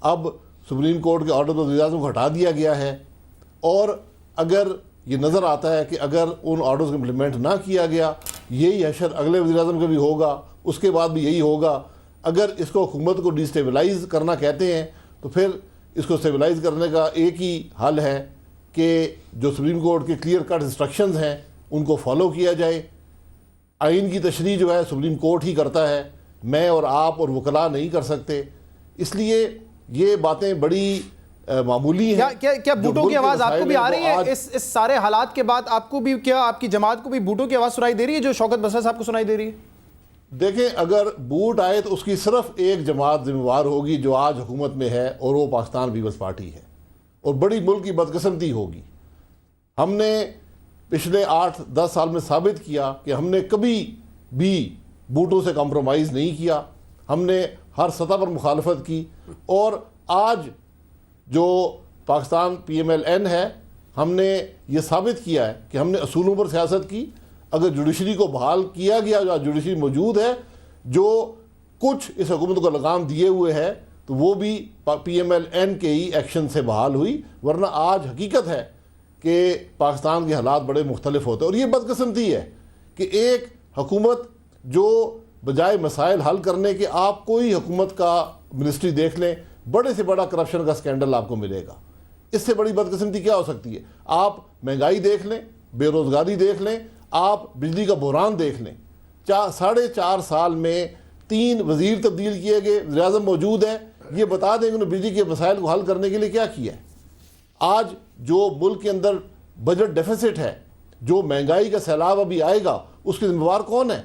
अब सुप्रीम कोर्ट के ऑर्डर पर वज़ीर आज़म को हटा दिया गया है, और अगर ये नज़र आता है कि अगर उन ऑर्डर्स को इम्प्लीमेंट ना किया गया, यही हशर अगले वज़ीर आज़म का भी होगा, उसके बाद भी यही होगा। अगर इसको हुकूमत को डिस्टेबलाइज़ करना कहते हैं तो फिर इसको स्टेबलाइज़ करने का एक ही हल है कि जो सुप्रीम कोर्ट के क्लियर कट इंस्ट्रक्शंस हैं उनको फॉलो किया जाए। आइन की तशरीह जो है सुप्रीम कोर्ट ही करता है, मैं और आप और वकला नहीं कर सकते। इसलिए ये बातें बड़ी मामूली हैं। क्या बूटों की आवाज़ आपको भी आ रही है इस सारे हालात के बाद? आपको भी, क्या आपकी जमात को भी बूटों की आवाज़ सुनाई दे रही है जो शौकत बसरा साहब को सुनाई दे रही है? देखें, अगर बूट आए तो उसकी सिर्फ एक जमात जिम्मेवार होगी जो आज हुकूमत में है, और वो पाकिस्तान पीपल्स पार्टी है, और बड़ी मुल्क की बदकिस्मती होगी। हमने पिछले 8-10 साल में साबित किया कि हमने कभी भी बूटों से कॉम्प्रोमाइज़ नहीं किया, हमने हर सतह पर मुखालफत की। और आज जो पाकिस्तान PMLN है, हमने ये साबित किया है कि हमने असूलों पर सियासत की। अगर जुडिशरी को बहाल किया गया, जो जुडिशरी मौजूद है, जो कुछ इस हुकूमत को लगाम दिए हुए है, तो वो भी PMLN के ही एक्शन से बहाल हुई। वरना आज हकीकत है कि पाकिस्तान के हालात बड़े मुख्तलिफ होते हैं। और ये बदकिस्मती है कि एक हुकूमत जो बजाय मसाइल हल करने के, आप कोई हुकूमत का मिनिस्ट्री देख लें, बड़े से बड़ा करप्शन का स्कैंडल आपको मिलेगा। इससे बड़ी बदकिस्मती क्या हो सकती है? आप महंगाई देख लें, बेरोज़गारी देख लें, आप बिजली का बहरान देख लें। 4.5 साल में 3 वज़ीर तब्दील किए गए, वज़ीर आज़म मौजूद है, ये बता दें उन्होंने बिजली के मसाइल को हल करने के लिए क्या किया है। आज जो मुल्क के अंदर बजट डेफिसिट है, जो महंगाई का सैलाब अभी आएगा, उसके जिम्मेवार कौन है?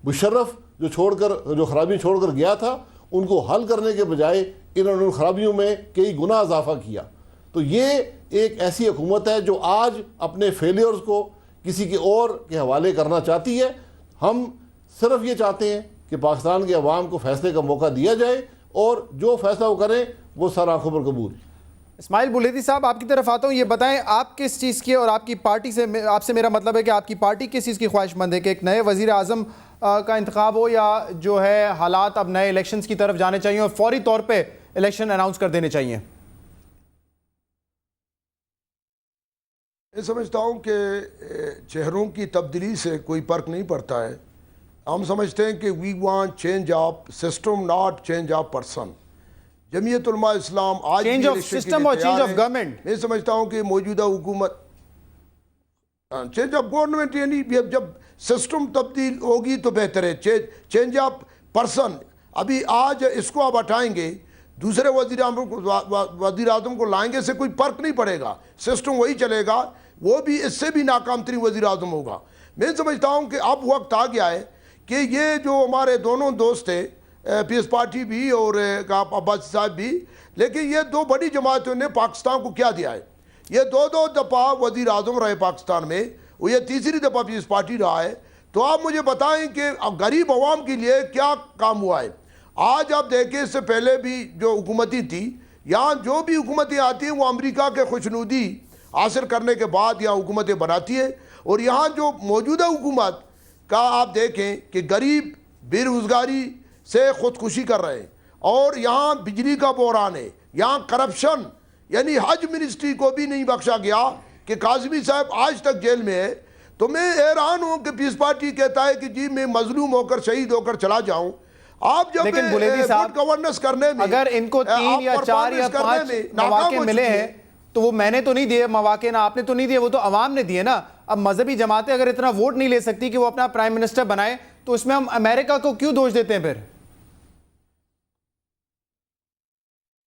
मुशर्रफ जो खराबियाँ छोड़कर गया था, उनको हल करने के बजाय इन्होंने उन खराबियों में कई गुना इजाफा किया। तो ये एक ऐसी हुकूमत है जो आज अपने फेलियर्स को किसी के और के हवाले करना चाहती है। हम सिर्फ ये चाहते हैं कि पाकिस्तान के अवाम को फैसले का मौका दिया जाए, और जो फैसला वो करें वो सर आंखों पर कबूल। इस्माइल बुलेदी साहब, आपकी तरफ आता हूँ, ये बताएं आप किस चीज़ की, और आपकी पार्टी से, आपसे मेरा मतलब है कि आपकी पार्टी किस चीज़ की ख्वाहिशमंद है कि एक नए वज़ीर आज़म का इंतखाब हो, या जो है हालात अब नए इलेक्शंस की तरफ जाने चाहिए और फौरी तौर पे इलेक्शन अनाउंस कर देने चाहिए? मैं समझता हूँ कि चेहरों की तब्दीली से कोई फ़र्क नहीं पड़ता है। हम समझते हैं कि we want change of system, not change of person. Jamiat Ulema Islam आज चेंज भी ऑफ इलेक्शन के सिस्टम लिए और चेंज तैयार ऑफ है। गवर्नमेंट। मैं समझता हूं कि मौजूदा हुकूमत चेंज ऑफ गवर्नमेंट यानी जब सिस्टम तब्दील होगी तो बेहतर है। चेंज ऑफ पर्सन, अभी आज इसको आप हटाएंगे दूसरे वज़ीर आज़म को लाएंगे से कोई फर्क नहीं पड़ेगा, सिस्टम वही चलेगा, वो भी इससे भी नाकाम तरीन वज़ीर आज़म होगा। मैं समझता हूँ कि अब वक्त आ गया है कि ये जो हमारे दोनों दोस्त थे, पीस पार्टी भी और अब्बासी साहब भी, लेकिन ये दो बड़ी जमातों ने पाकिस्तान को क्या दिया है। ये दो दफ़ा वज़ीर आज़म रहे पाकिस्तान में, वो ये तीसरी दफ़ा पीस पार्टी रहा है। तो आप मुझे बताएं कि गरीब आवाम के लिए क्या काम हुआ है। आज आप देखें, इससे पहले भी जो हुकूमती थी, यहाँ जो भी हुकूमतें आती हैं वो अमेरिका के खुशनुदी हासिल करने के बाद यहाँ हुकूमतें बनाती है। और यहाँ जो मौजूदा हुकूमत का आप देखें कि गरीब बेरोज़गारी से ख़ुदकुशी कर रहे हैं, और यहाँ बिजली का बहरान है, यहाँ करप्शन, यानी हज मिनिस्ट्री को भी नहीं बख्शा गया कि काज़मी साहब आज तक जेल में है। तो मैं हैरान हूँ कि पीस पार्टी कहता है कि जी मैं मजलूम होकर शहीद होकर चला जाऊँ। आप जब लेकिन बुलेदी साहब, गवर्नेंस करने में अगर इनको 3 या 4 या 5 मौके मिले हैं तो वो मैंने तो नहीं दिए मौके, ना आपने तो नहीं दिए, वो तो अवाम ने दिए ना। अब मजहबी जमातें अगर इतना वोट नहीं ले सकती कि वो अपना प्राइम मिनिस्टर बनाए, तो इसमें हम अमेरिका को क्यों दोष देते हैं फिर?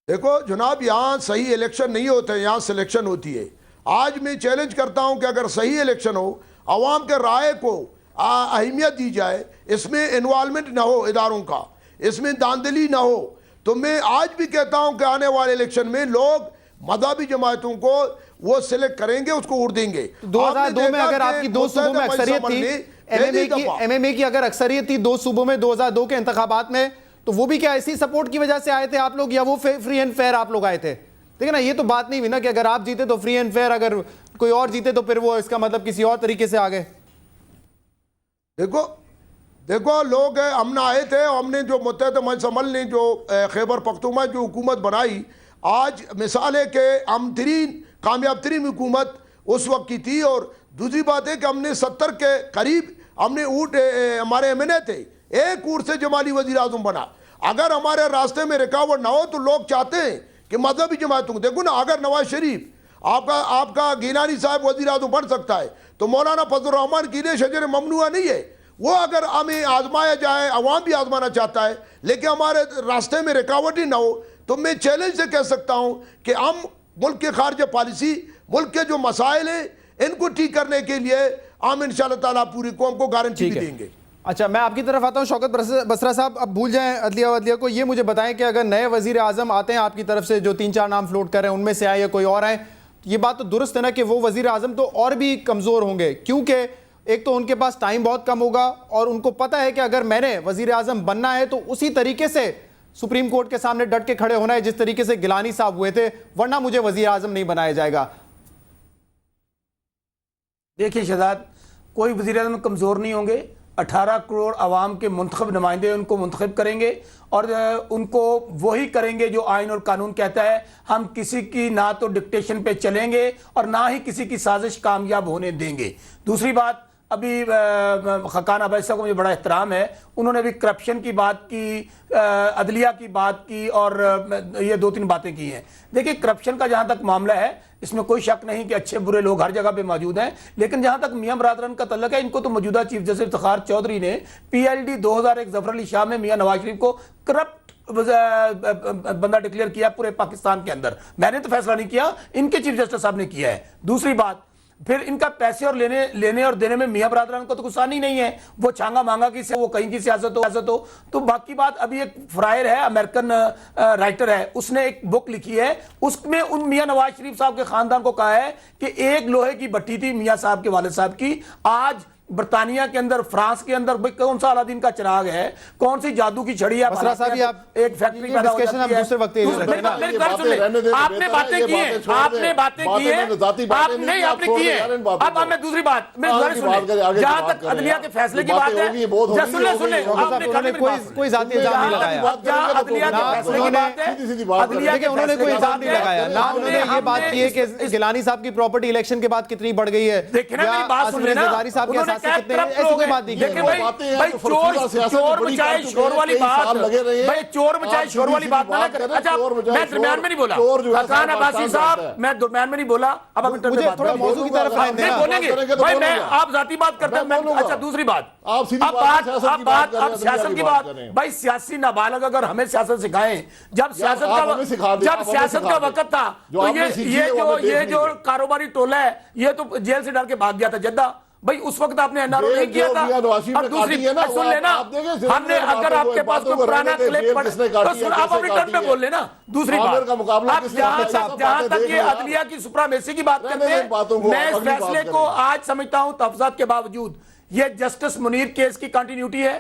देखो जनाब, यहाँ सही इलेक्शन नहीं होते, यहाँ सिलेक्शन होती है। आज मैं चैलेंज करता हूँ कि अगर सही इलेक्शन हो, अवाम के राय को अहमियत दी जाए, इसमें इन्वॉल्वमेंट ना हो इदारों का, इसमें दांधली ना हो, तो मैं आज भी कहता हूँ कि आने वाले इलेक्शन में लोग मज़हबी जमातों को वो सिलेक्ट करेंगे, उसको वोट देंगे। 2002 में अगर आपकी 2 सूबों में अक्सरियत थी, एमएमए की अगर अक्सरियत थी 2 सूबों में 2002 के इंतखाबात में, तो वो भी क्या इसी सपोर्ट की वजह से आए थे आप लोग, या वो फ्री एंड फेयर आप लोग आए थे? ठीक है ना, ये तो बात नहीं हुई ना कि अगर आप जीते तो फ्री एंड फेयर, अगर कोई और जीते तो फिर वो इसका मतलब किसी और तरीके से आ गए। देखो लोग हमने आए थे, हमने जो मुत्तहद मजलिस ने जो खैबर पख्तूनख्वा जो हुकूमत बनाई, आज मिसाल है कि हम कामयाब तरीन हुकूमत उस वक्त की थी। और दूसरी बात है कि हमने 70 के करीब हमने ऊँट हमारे एमएनए थे, एक ऊँट से जमाली वज़ीर आज़म बना। अगर हमारे रास्ते में रुकावट ना हो तो लोग चाहते हैं कि मजहबी जमातों को देखो ना, अगर नवाज शरीफ आपका गिलानी साहब वज़ीर आज़म बन सकता है तो मौलाना फजल रहमान की शजर ममनुआ नहीं है। वो अगर हमें आजमाया जाए, अवाम भी आजमाना चाहता है, लेकिन हमारे रास्ते में रुकावट ही ना हो, तो मैं चैलेंज से कह सकता हूं कि हम मुल्क के खारजा पॉलिसी, मुल्क के जो मसाइल हैं, इनको ठीक करने के लिए हम इंशाअल्लाह ताला पूरी कौम को गारंटी भी देंगे। अच्छा, मैं आपकी तरफ आता हूं शौकत बसरा साहब। अब भूल जाएं अदलिया को, ये मुझे बताएं कि अगर नए वजीर आजम आते हैं आपकी तरफ से, जो 3-4 नाम फ्लोट कर रहे हैं, उनमें से आए या कोई और आए, ये बात तो दुरुस्त है ना कि वो वजीर आजम तो और भी कमज़ोर होंगे, क्योंकि एक तो उनके पास टाइम बहुत कम होगा, और उनको पता है कि अगर मैंने वजीर आजम बनना है तो उसी तरीके से सुप्रीम कोर्ट के सामने डट के खड़े होना है जिस तरीके से गिलानी साहब हुए थे, वरना मुझे वजीर आजम नहीं बनाया जाएगा। देखिए शहजाद, कोई वज़ीर आज़म कमज़ोर नहीं होंगे। 18 करोड़ आवाम के मुंतखब नुमाइंदे उनको मुंतखब करेंगे, और उनको वही करेंगे जो आइन और कानून कहता है। हम किसी की ना तो डिक्टेशन पे चलेंगे और ना ही किसी की साजिश कामयाब होने देंगे। दूसरी बात, अभी खकान अब्बासी साहब को मुझे बड़ा एहतराम है, उन्होंने भी करप्शन की बात की, अदलिया की बात की, और ये 2-3 बातें की हैं। देखिए, करप्शन का जहाँ तक मामला है, इसमें कोई शक नहीं कि अच्छे बुरे लोग हर जगह पे मौजूद हैं, लेकिन जहाँ तक मियाँ बरादरन का तल्लक है, इनको तो मौजूदा चीफ जस्टिस इफ्तिखार चौधरी ने PLD 2001 जफर अली शाह में मियाँ नवाज शरीफ को करप्ट बंदा डिक्लेयर किया पूरे पाकिस्तान के अंदर। मैंने तो फैसला नहीं किया, इनके चीफ जस्टिस साहब ने किया है। दूसरी बात, फिर इनका पैसे और लेने और देने में मियां बरादरान को तो गुस्सा नहीं है, वो छांगा मांगा की वो कहीं की सियासत हो। तो बाकी बात, अभी एक फ्रायर है, अमेरिकन राइटर है, उसने एक बुक लिखी है, उसमें उन मियां नवाज शरीफ साहब के खानदान को कहा है कि एक लोहे की भट्टी थी मियां साहब के वालिद साहब की, आज बरतानिया के अंदर, फ्रांस के अंदर भाई कौन सा अलादीन का चिराग है, कौन सी जादू की छड़ी है, बसरा साहब, एक फैक्ट्री पैदा हो जाती है। दूसरे वक्त आपने बातें की हैं, आपने बातें की हैं, नहीं आपने की है। अब मैं दूसरी बात, जहां तक अदलिया के फैसले की बात है, सुन कोई जाती इल्जाम नहीं लगाया, अदलिया के फैसले की बात है, उन्होंने कोई इल्जाम नहीं लगाया ना, उन्होंने ये बात की है कि गिलानी साहब की प्रॉपर्टी इलेक्शन के बाद कितनी बढ़ गई है, देखिए ना, मेरी बात सुन लेना, रास्ते कैद कितने, तब ऐसी कोई लोगे। बात नहीं लेकिन है। भाई बातें हैं भाई जो फर्जीवाड़ा सियासत चोर बड़ी मचाए कर चुके शोर हैं, वाली कई बात, साल लगे रहे हैं। भाई चोर मचाए आप शोर वाली सीधी बात सीधी ना बात करें। करें, अच्छा चोर मचाए मैं दरमियान शोर, में नहीं बोला, चोर जो है हकान अब्बासी पाकिस्तान साहब जानता है। मैं दरमियान में नहीं बोला, अब आप इंटरनेट मुझे बात थोड़ा करें। मौजू की तरफ बोलूंगा, रहने नहीं देना। बोलेंगे करेंगे तो भाई, मैं बोलूंगा। आप जाती बात करते हैं मैं बोलूंगा। अच्छा दूसरी बात, आप सीधी अब बात सियासत की बात करें, अब दुनिया सियासत की की बात बात, करें। भाई सियासी नाबालग अगर हमें सियासत सिखाएं, जब सियासत आप हमें सिखा दें, जब आप हमें सियासत सिखा का दें। वक्त था जो तो आपने सीखी ये है, वो हमें देख जो लीजिए। कारोबारी टोला है ये तो जेल से डर के भाग गया था जद्दा। भाई उस वक्त आपने एनआरओ नहीं किया था। और दूसरी सुन लेना, हमने अगर आपके पास कोई पुराना क्लिप तो आप अपनी टर्न पे बोल लेना। दूसरी बात, आप जहां तक ये अदलिया की सुप्रीमेसी की बात करते हैं, मैं इस फैसले को आज समझता हूं तफसात के बावजूद ये जस्टिस मुनीर केस की कंटिन्यूटी है।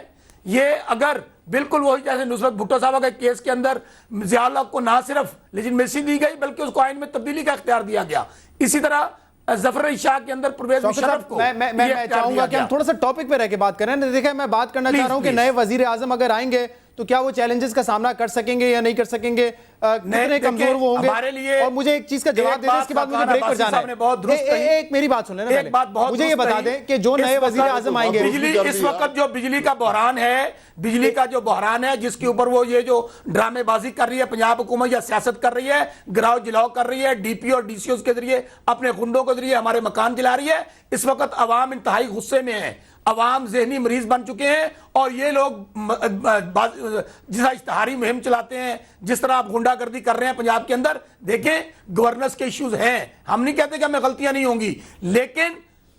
ये अगर बिल्कुल वही जैसे नुसरत भुट्टो साहब के केस के अंदर जिया को ना सिर्फ लेजिटिमेसी दी गई बल्कि उसको आइन में तब्दीली का इख्तियार दिया गया, इसी तरह जफर अली शाह के अंदर परवेज मुशर्रफ को मैं चाहूंगा कि हम थोड़ा सा टॉपिक पे रह के बात करें। देखिए मैं बात करना चाह रहा हूं कि नए वजीर आजम अगर आएंगे तो क्या वो चैलेंजेस का सामना कर सकेंगे या नहीं कर सकेंगे, कितने कमजोर वो होंगे हमारे लिए। और मुझे एक चीज का जवाब दे दें, इसके बाद मुझे ब्रेक पर जाना है। एक मेरी बात सुन लेना पहले, मुझे ये बता दें कि जो नए वजीर आजम आएंगे, बिजली इस वक्त जो बिजली का बहरान है, बिजली का जो बहरान है जिसके ऊपर वो ये जो ड्रामेबाजी कर रही है पंजाब हुकूमत या सियासत कर रही है, गिराव जिलाव कर रही है, डीपी और डीसीओ के जरिए अपने गुंडों के जरिए हमारे मकान जला रही है, इस वक्त अवाम इंतहाई गुस्से में है, अवाम जहनी मरीज बन चुके हैं। और ये लोग जिस इश्तिहारी मुहिम चलाते हैं, जिस तरह आप गुंडागर्दी कर रहे हैं पंजाब के अंदर, देखें गवर्नेंस के इश्यूज हैं। हम नहीं कहते कि हमें गलतियां नहीं होंगी, लेकिन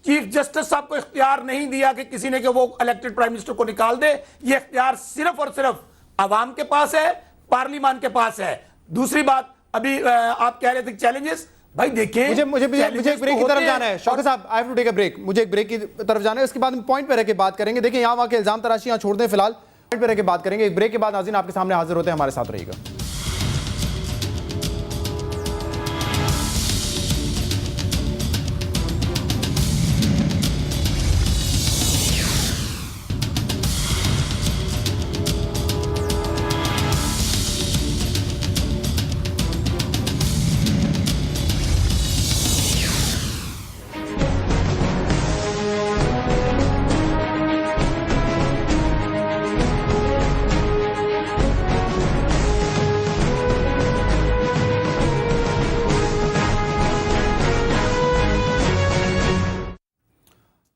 चीफ जस्टिस साहब को इख्तियार नहीं दिया कि किसी ने कि वो इलेक्टेड प्राइम मिनिस्टर को निकाल दे। ये इख्तियार सिर्फ और सिर्फ अवाम के पास है, पार्लियामान के पास है। दूसरी बात, अभी आप कह रहे थे चैलेंजेस, भाई देखिए मुझे एक ब्रेक की तरफ जाना है शौकत साहब, I have to take a break, मुझे एक ब्रेक की तरफ जाना है, उसके बाद हम पॉइंट पे रह के बात करेंगे। देखिए यहाँ वहाँ के इल्जाम तराशी यहाँ छोड़ दें, फिलहाल पॉइंट पे रह के बात करेंगे। एक ब्रेक के बाद नाज़रीन आपके सामने हाजिर होते हैं, हमारे साथ रहिएगा।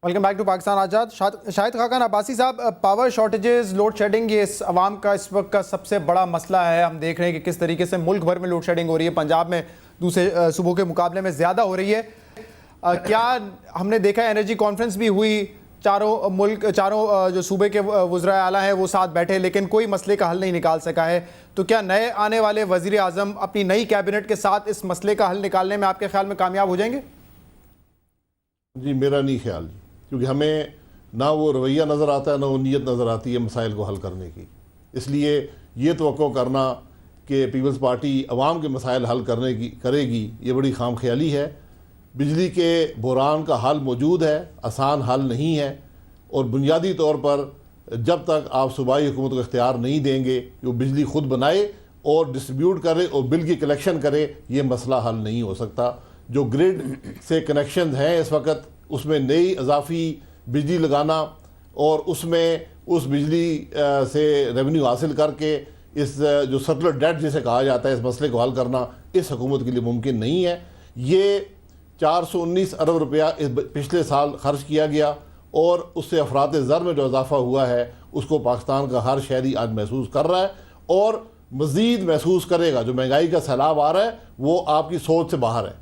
वेलकम बैक टू पाकिस्तान आज़ाद। शाहिद खाकान अब्बासी साहब, पावर शॉर्टेजेस, लोड शेडिंग, ये इस आवाम का इस वक्त का सबसे बड़ा मसला है। हम देख रहे हैं कि किस तरीके से मुल्क भर में लोड शेडिंग हो रही है, पंजाब में दूसरे सूबों के मुकाबले में ज़्यादा हो रही है। क्या हमने देखा है, एनर्जी कॉन्फ्रेंस भी हुई, चारों जो सूबे के वज़राए आला हैं वो साथ बैठे, लेकिन कोई मसले का हल नहीं निकाल सका है। तो क्या नए आने वाले वज़ीर आज़म अपनी नई कैबिनेट के साथ इस मसले का हल निकालने में आपके ख्याल में कामयाब हो जाएंगे? जी मेरा नहीं ख्याल जी, क्योंकि हमें ना वो रवैया नज़र आता है ना वो नीयत नज़र आती है मसाइल को हल करने की। इसलिए ये तवक्को करना कि पीपल्स पार्टी अवाम के मसाइल हल करने की करेगी, ये बड़ी खाम ख्याली है। बिजली के बहरान का हल मौजूद है, आसान हल नहीं है, और बुनियादी तौर पर जब तक आप सूबाई हुकूमत को इख्तियार नहीं देंगे कि वो बिजली खुद बनाए और डिस्ट्रीब्यूट करे और बिल की कलेक्शन करे, ये मसला हल नहीं हो सकता। जो ग्रिड से कनेक्शन हैं इस वक्त, उसमें नई इजाफी बिजली लगाना और उसमें उस बिजली से रेवेन्यू हासिल करके इस जो सर्कुलर डेट जिसे कहा जाता है, इस मसले को हल करना इस हुकूमत के लिए मुमकिन नहीं है। ये 419 अरब रुपया इस पिछले साल खर्च किया गया और उससे अफरात ज़र में जो इजाफा हुआ है उसको पाकिस्तान का हर शहरी आज महसूस कर रहा है और मज़ीद महसूस करेगा। जो महंगाई का सैलाब आ रहा है वो आपकी सोच से बाहर है।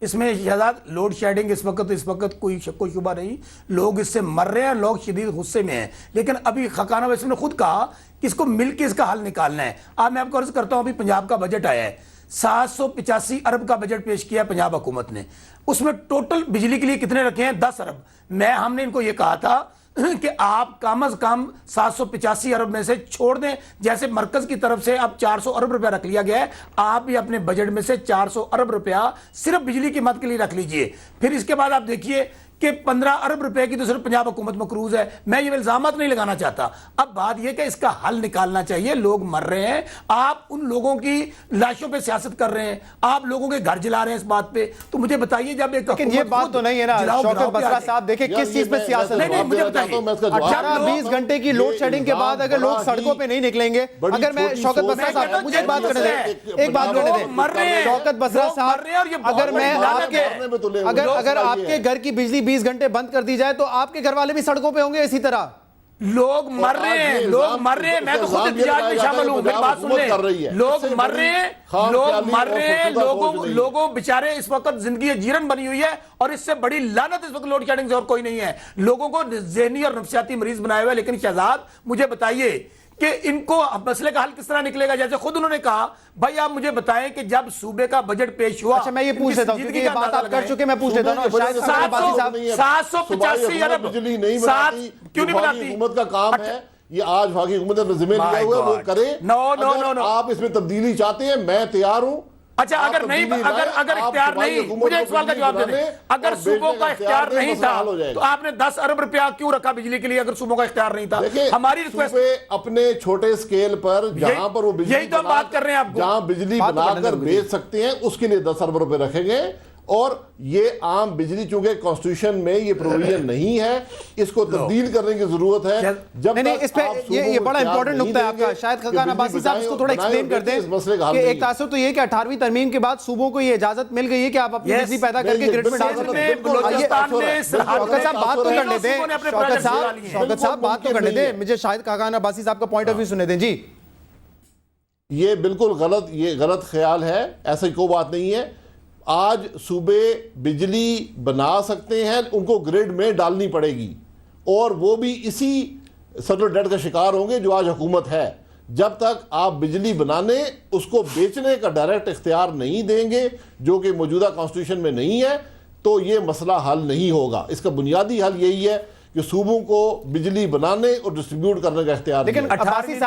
इसमें शहजाद लोड शेडिंग इस वक्त कोई शक व शुबा नहीं, लोग इससे मर रहे हैं, लोग शदीद गुस्से में हैं। लेकिन अभी खकाना वैसे ने खुद कहा कि इसको मिलकर इसका हल निकालना है। अब मैं आपको अर्ज करता हूं, अभी पंजाब का बजट आया है, 785 अरब का बजट पेश किया पंजाब हुकूमत ने। उसमें टोटल बिजली के लिए कितने रखे हैं? 10 अरब। हमने इनको ये कहा था कि आप कम अज कम 785 अरब में से छोड़ दें, जैसे मरकज की तरफ से अब 400 अरब रुपया रख लिया गया है, आप भी अपने बजट में से 400 अरब रुपया सिर्फ बिजली की मद के लिए रख लीजिए। फिर इसके बाद आप देखिए कि 15 अरब रुपए की तो सिर्फ पंजाब हुकूमत मकरूज है। मैं ये इल्जामात नहीं लगाना चाहता। अब बात यह कि इसका हल निकालना चाहिए। लोग मर रहे हैं, आप उन लोगों की लाशों पे सियासत कर रहे हैं, आप लोगों के घर जला रहे हैं इस बात पे। तो मुझे बताइए, जब एक लेकिन ये बात तो नहीं है ना शौकत बसरा साहब, देखिए किस चीज पे सियासत है। नहीं, मुझे बताइए 18-20 घंटे की लोड शेडिंग के बाद अगर लोग सड़कों पे नहीं निकलेंगे, अगर मैं शौकत बसरा साहब मुझे एक बात करने दें, एक बात करने दें शौकत बसरा साहब, अगर मैं अगर आपके घर की बिजली 20 घंटे बंद कर दी जाए तो आपके घर वाले भी सड़कों पे होंगे इसी तरह। लोग मर रहे हैं, लोग मर रहे हैं। मैं तो खुद एहतजाज में शामिल हूं, मेरी बात सुन ले। लोग मर रहे हैं, लोग मर रहे हैं, लोगों बेचारे इस वक्त जिंदगी जीरन बनी हुई है, और इससे बड़ी लानत इस वक्त लोड शेडिंग से और कोई नहीं है। लोगों को ज़हनी और नफ्सियाती मरीज बनाया हुआ है। लेकिन शहजाद मुझे बताइए कि इनको मसले का हल किस तरह निकलेगा। जैसे खुद उन्होंने कहा, भाई आप मुझे बताएं कि जब सूबे का बजट पेश हुआ। अच्छा मैं ये पूछ लेता हूं क्योंकि ये बात आप कर चुके, मैं पूछ लेता हूं 785 अरब बिजली नहीं बनाती, क्यों नहीं बनाती? हुकूमत का काम है ये। आज भागी हुकूमत ने जिम्मे लिया हुआ है, वो करे। नो, आप इसमें तब्दीली चाहते हैं, मैं तैयार हूं। अच्छा अगर नहीं, अगर इख्तियार नहीं, मुझे एक सवाल का जवाब दे दें, अगर सूबों का इख्तियार नहीं था तो आपने 10 अरब रुपया क्यों रखा बिजली के लिए? अगर सूबों का इख्तियार नहीं था, हमारी रिक्वेस्ट अपने छोटे स्केल पर जहां पर वो बिजली, यही तो हम बात कर रहे हैं, आपको जहां बिजली बनाकर बेच सकते हैं उसके लिए 10 अरब रुपए रखेंगे। और ये आम बिजली, चूंकि कॉन्स्टिट्यूशन में ये प्रोविजन नहीं है, इसको तब्दील करने की जरूरत है। जब नहीं इस पे ये बड़ा इंपॉर्टेंट नुकता है आपका, शायद खाकान अब्बासी साहब इसको थोड़ा एक्सप्लेन कर दें कि एक तासुर तो ये कि 18वीं तरमीम के बाद सूबों को ये इजाजत मिल गई है कि आप अपनी बिजली पैदा करके ग्रिड में डाल सकते हैं। शौकत साहब बात तो करने दें, शौकत साहब बात तो करने दें, मुझे शायद खाकान अब्बासी साहब का पॉइंट ऑफ व्यू सुनने दें। जी ये बिल्कुल गलत, ये गलत ख्याल है, ऐसी कोई बात नहीं है। आज सूबे बिजली बना सकते हैं, उनको ग्रिड में डालनी पड़ेगी, और वो भी इसी सर्कुलर डेट का शिकार होंगे जो आज हुकूमत है। जब तक आप बिजली बनाने, उसको बेचने का डायरेक्ट इख्तियार नहीं देंगे, जो कि मौजूदा कॉन्स्टिट्यूशन में नहीं है, तो ये मसला हल नहीं होगा। इसका बुनियादी हल यही है कि सूबों को बिजली बनाने और डिस्ट्रीब्यूट करने का इख्तियार। लेकिन अब्बासी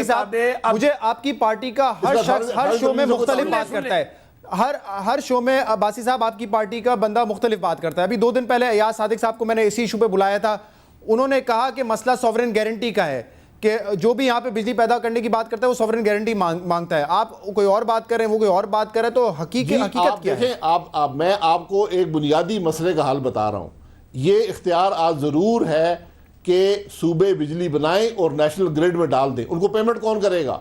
साहब मुझे आपकी पार्टी का हर शख्स हर शो में मुख्तलिफ बात करता है, हर शो में अब्बासी साहब आपकी पार्टी का बंदा मुख्तलिफ बात करता है। अभी 2 दिन पहले अयाज सादिक साहब को मैंने इसी इशू पे बुलाया था, उन्होंने कहा कि मसला सॉवरेन गारंटी का है, कि जो भी यहाँ पे बिजली पैदा करने की बात करता है वो सॉवरेन गारंटी मांगता है। आप कोई और बात कर रहे हैं, वो कोई और बात कर रहे हैं, तो हकीकत क्या है? मैं आपको एक बुनियादी मसले का हल बता रहा हूँ। ये इख्तियार आज ज़रूर है कि सूबे बिजली बनाएं और नेशनल ग्रिड में डाल दें। उनको पेमेंट कौन करेगा?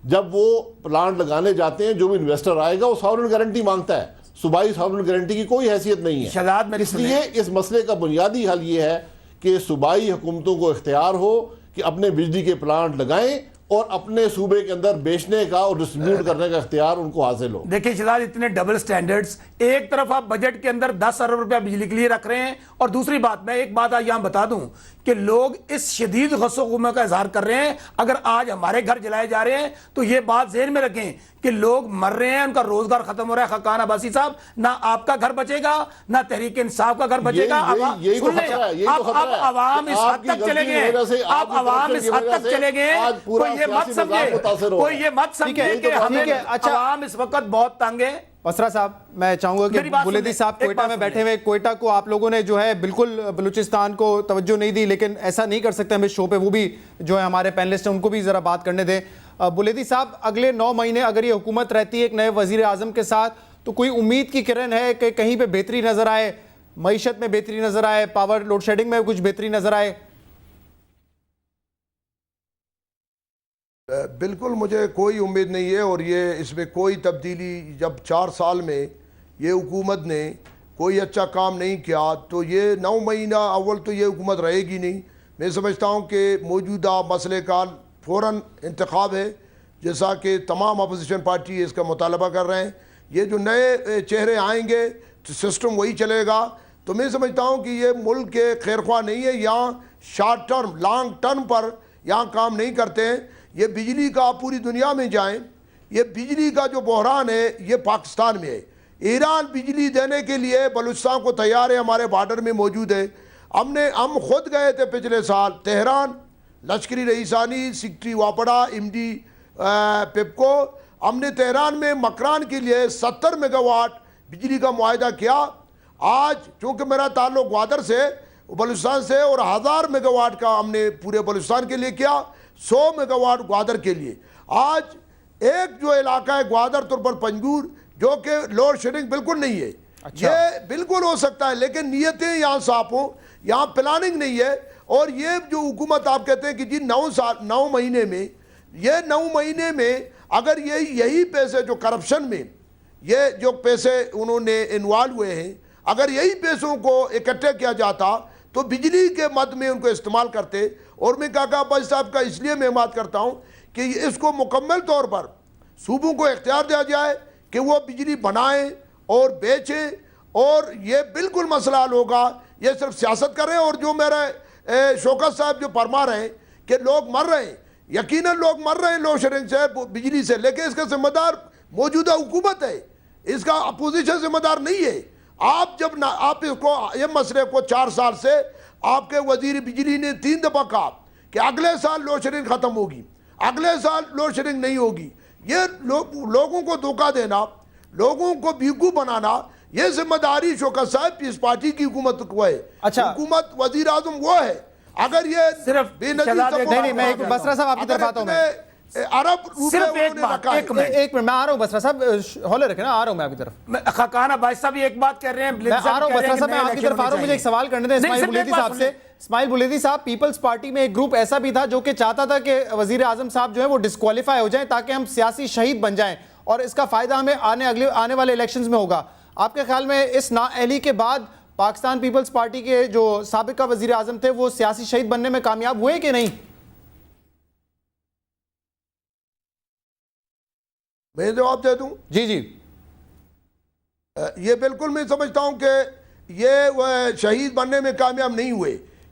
जब वो प्लांट लगाने जाते हैं, जो भी इन्वेस्टर आएगा वो सॉवरेन गारंटी मांगता है। सूबाई सॉवरेन गारंटी की कोई हैसियत नहीं है। इसलिए इस मसले का बुनियादी हल ये है कि सूबाई हुकूमतों को इख्तियार हो कि अपने बिजली के प्लांट लगाएं और अपने सूबे के अंदर बेचने का और डिस्ट्रीब्यूट करने का इख्तियार उनको हासिल हो। देखिए शहजाद, इतने डबल स्टैंडर्ड्स, एक तरफ आप बजट के अंदर 10 अरब रुपया बिजली के लिए रख रहे हैं, और दूसरी बात, मैं एक बात आज यहां बता दूं कि लोग इस शदीद गस्सो-खुमा का इजहार कर रहे हैं। अगर आज हमारे घर जलाए जा रहे हैं तो ये बात ज़हन में रखें कि लोग मर रहे हैं, उनका रोजगार खत्म हो रहा है। खाकान अब्बासी साहब, ना आपका घर बचेगा, ना तहरीक इंसाफ का घर बचेगा। अब आवाम इस हद तक चले गए, अब आवाम इस हद तक चले गए, कोई ये मत समझे कि हमें आवाम इस वक्त बहुत तंग है। बसरा साहब, मैं चाहूंगा कि बुलेदी साहब कोयटा में बैठे हुए, कोयटा को आप लोगों ने जो है बिल्कुल बलूचिस्तान को तवज्जो नहीं दी, लेकिन ऐसा नहीं कर सकते हम इस शो पे, वो भी जो है हमारे पैनलिस्ट हैं उनको भी ज़रा बात करने दें। बुलेदी साहब, अगले 9 महीने अगर ये हुकूमत रहती है एक नए वज़ीर आज़म के साथ, तो कोई उम्मीद की किरण है कि कहीं पे बेहतरी नज़र आए, मईशत में बेहतरी नज़र आए, पावर लोड शेडिंग में कुछ बेहतरी नज़र आए? बिल्कुल मुझे कोई उम्मीद नहीं है, और ये इसमें कोई तब्दीली, जब 4 साल में ये हुकूमत ने कोई अच्छा काम नहीं किया तो ये 9 महीना अव्वल तो ये हुकूमत रहेगी नहीं। मैं समझता हूँ कि मौजूदा मसले का फ़ौरन इंतखाब है, जैसा कि तमाम अपोजिशन पार्टी इसका मुतालबा कर रहे हैं। ये जो नए चेहरे आएंगे तो सिस्टम वही चलेगा। तो मैं समझता हूँ कि ये मुल्क के खैरख्वाह नहीं है, यहाँ शॉर्ट टर्म लॉन्ग टर्म पर यहाँ काम नहीं करते हैं। ये बिजली का, आप पूरी दुनिया में जाएं, ये बिजली का जो बहरान है ये पाकिस्तान में है। ईरान बिजली देने के लिए बलूचिस्तान को तैयार है, हमारे बॉर्डर में मौजूद है। हम खुद गए थे पिछले साल तेहरान, लश्करी रईसानी, सेक्रेटरी वापड़ा, MD पेपको, हमने तेहरान में मकरान के लिए 70 मेगावाट बिजली का मुआहदा किया। आज चूँकि मेरा ताल्लुक ग्वादर से, बलूचिस्तान से, और 1000 मेगावाट का हमने पूरे बलूचिस्तान के लिए किया, 100 मेगावाट ग्वादर के लिए। आज एक जो इलाका है ग्वादर तुर्बत पंजगूर, जो कि लोड शेडिंग बिल्कुल नहीं है। अच्छा। ये बिल्कुल हो सकता है, लेकिन नीयतें यहाँ साफ हों, यहाँ प्लानिंग नहीं है। और ये जो हुकूमत आप कहते हैं कि जी 9 महीने में, ये 9 महीने में अगर यही पैसे जो करप्शन में ये जो पैसे उन्होंने इन्वॉल्व हुए हैं, अगर यही पैसों को इकट्ठे किया जाता तो बिजली के मद में उनको इस्तेमाल करते। और मैं काका अब्बासी साहब का इसलिए मैं बात करता हूँ कि इसको मुकम्मल तौर पर सूबों को इख्तियार दिया जाए कि वो बिजली बनाएं और बेचें, और ये बिल्कुल मसला हल होगा। ये सिर्फ सियासत करें। और जो मेरा शौकत साहब जो फरमा रहे हैं कि लोग मर रहे हैं, यकीनन लोग मर रहे हैं लोड शेडिंग से, बिजली से, लेकिन इसका जिम्मेदार मौजूदा हुकूमत है, इसका अपोजिशन जिम्मेदार नहीं है। आप जब ना आप इसको ये मसले को 4 साल से आपके वजीर बिजली ने 3 दफ़ा कहा कि अगले साल लोड शेडिंग ख़त्म होगी, अगले साल लोड शेडिंग नहीं होगी। ये लोगों को धोखा देना, लोगों को बेवकूफ़ बनाना, ये जिम्मेदारी शौकत साहब पीस पार्टी की हुकूमत को है। अच्छा। हुकूमत वजीर आजम वो है। अगर ये सिर्फ नहीं, मैं बसरा साहब आपकी तरफ आता हूँ। अरब सिर्फ एक मिनट एक मिनट मैं आ रहा हूँ बसरा साहब, हौले रखे ना, आ रहा हूँ मैं आपकी तरफ। खाकाना भाई साहब एक बात कर रहे हैं, मैं आ रहा हूँ बसरा साहब, मैं आपकी तरफ आ रहा हूँ। मुझे एक सवाल करने दें इस्माइल बुलेदी साहब से। इस्माइल बुलेदी साहब, पीपल्स पार्टी में एक ग्रुप ऐसा भी था जो कि चाहता था कि वजीर आजम साहब जो है वो डिस्क्वालीफाई हो जाए ताकि हम सियासी शहीद बन जाएं, और इसका फायदा हमें आने वाले इलेक्शंस में होगा। आपके ख्याल में इस नाअहली के बाद पाकिस्तान पीपल्स पार्टी के जो साबिका वजीर आजम थे वो सियासी शहीद बनने में कामयाब हुए कि नहीं? मैं जवाब दे दूं? जी जी। ये बिल्कुल मैं समझता हूं कि ये शहीद बनने में कामयाब नहीं हुए,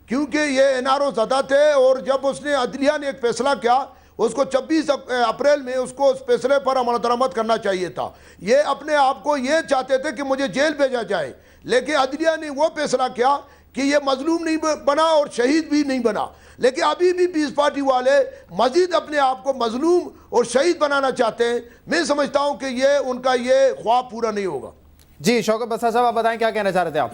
क्योंकि ये एनआरओ ज़दा थे। और जब उसने अदलिया ने एक फैसला किया, उसको 26 अप्रैल में उसको उस फैसले पर अमल दरामद करना चाहिए था। ये अपने आप को ये चाहते थे कि मुझे जेल भेजा जाए, लेकिन अदलिया ने वो फैसला किया कि ये मजलूम नहीं बना और शहीद भी नहीं बना। लेकिन अभी भी पीस पार्टी वाले मजीद अपने आप को मजलूम और शहीद बनाना चाहते हैं। मैं समझता हूं कि ये उनका ये ख्वाब पूरा नहीं होगा। जी शौकत बसरा साहब, आप बताएं क्या कहना चाह रहे थे आप?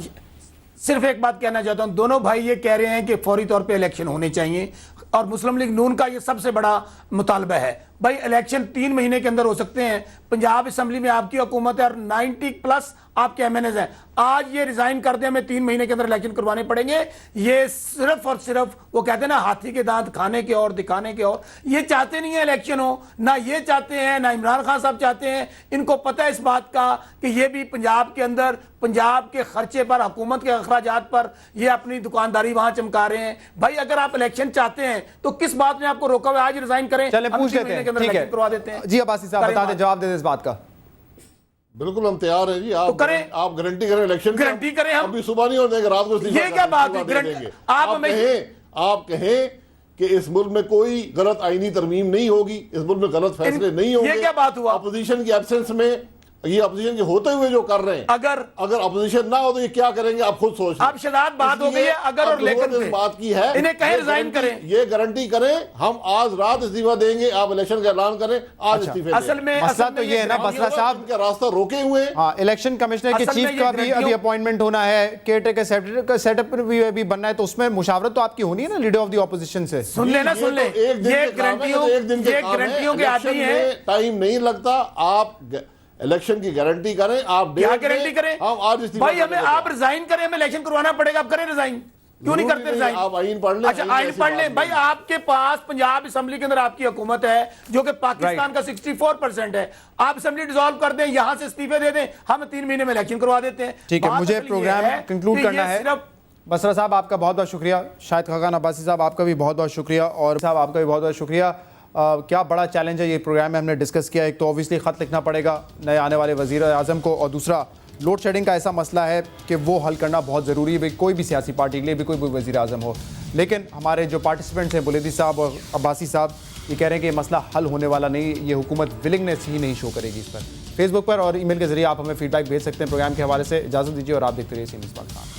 सिर्फ एक बात कहना चाहता हूं, दोनों भाई ये कह रहे हैं कि फौरी तौर पे इलेक्शन होने चाहिए, और मुस्लिम लीग नून का ये सबसे बड़ा मुतालबा है। भाई इलेक्शन 3 महीने के अंदर हो सकते हैं। पंजाब असम्बली में आपकी हुकूमत है और 90+ आपके एमएनएज हैं। आज ये रिजाइन कर दें, हमें 3 महीने के अंदर इलेक्शन करवाने पड़ेंगे। ये सिर्फ और सिर्फ वो कहते हैं ना, हाथी के दांत खाने के और दिखाने के और। ये चाहते नहीं है इलेक्शन हो, ना ये चाहते हैं, ना इमरान खान साहब चाहते हैं। इनको पता है इस बात का कि ये भी पंजाब के अंदर पंजाब के खर्चे पर, हुकूमत के अखराजात पर ये अपनी दुकानदारी वहां चमका रहे हैं। भाई अगर आप इलेक्शन चाहते हैं तो किस बात ने आपको रोका हुआ? आज रिजाइन करें, चले पूछ लेते हैं, ठीक है, करवा देते हैं। जी अब्बासी साहब बता दें, जवाब दे दें इस बात का। बिल्कुल हम तैयार हैं जी। आप तो करें, आप गारंटी करें इलेक्शन की? गारंटी करें हम। अभी सुबह नहीं होने देंगे, रात को ये क्या बात है? गारंटी आप कहें कि इस मुल्क में कोई गलत आईनी तरमीम नहीं होगी, इस मुल्क में गलत फैसले नहीं होंगे। ये क्या बात हुआ? अपोजिशन की एब्सेंस में, ये अपोजिशन के होते हुए जो कर रहे हैं, अगर अपोजिशन ना हो तो ये क्या करेंगे आप खुद सोच। अब शहजाद बात हो गई है अगर और लेकिन इस बात की है, इन्हें कहीं रिजाइन करें, ये गारंटी करें हम आज रात इस्तीफा देंगे, आप इलेक्शन का ऐलान करें, आज इस्तीफे। असल में मसला तो ये है ना बसरा साहब, इनका रास्ता रोके हुए। हाँ, इलेक्शन कमिश्नर के चीफ का भी अभी अपॉइंटमेंट होना है, केयरटेकर सेटअप भी बनना है, तो उसमें मुशावरत तो आपकी होनी है ना लीडर ऑफ द ऑपोजिशन से। सुन लेना, सुन ले, ये गारंटियों के आदमी है, टाइम नहीं लगता। आप इलेक्शन की गारंटी करें। आप क्या गारंटी करें? हम आज भाई हमें आप रिजाइन करें, हमें इलेक्शन करवाना पड़ेगा, आप करें रिजाइन। क्यों नहीं करते रिजाइन? आप आईन पढ़ लें। अच्छा आईन पढ़ लें। भाई आपके पास पंजाब असेंबली के अंदर आपकी हुकूमत है जो कि पाकिस्तान का 64% है। आप असेंबली डिसॉल्व कर दें, यहां से इस्तीफे दे दें, हम 3 महीने में इलेक्शन करवा देते हैं। ठीक है, मुझे प्रोग्राम कंक्लूड करना है। बसरा साहब आपका बहुत बहुत शुक्रिया, शाहिद खाकान अब्बासी साहब आपका भी बहुत बहुत शुक्रिया, और साहब आपका भी बहुत बहुत शुक्रिया। क्या बड़ा चैलेंज है ये प्रोग्राम में हमने डिस्कस किया। एक तो ऑब्वियसली ख़त लिखना पड़ेगा नए आने वाले वज़ीर आज़म को, और दूसरा लोड शेडिंग का ऐसा मसला है कि वो हल करना बहुत ज़रूरी है, कोई भी सियासी पार्टी के लिए भी, कोई भी वज़ीर आज़म हो। लेकिन हमारे जो पार्टिसिपेंट्स हैं बुलेदी साहब और अब्बासी साहब, ये कह रहे हैं कि ये मसला हल होने वाला नहीं, ये हुकूमत विलिंगनेस ही नहीं शो करेगी इस पर। फेसबुक पर और ईमेल के ज़रिए आप हमें फीडबैक भेज सकते हैं प्रोग्राम के हवाले से। इजाज़त दीजिए और आप देखते रहिए सी न्यूज़ पाकिस्तान।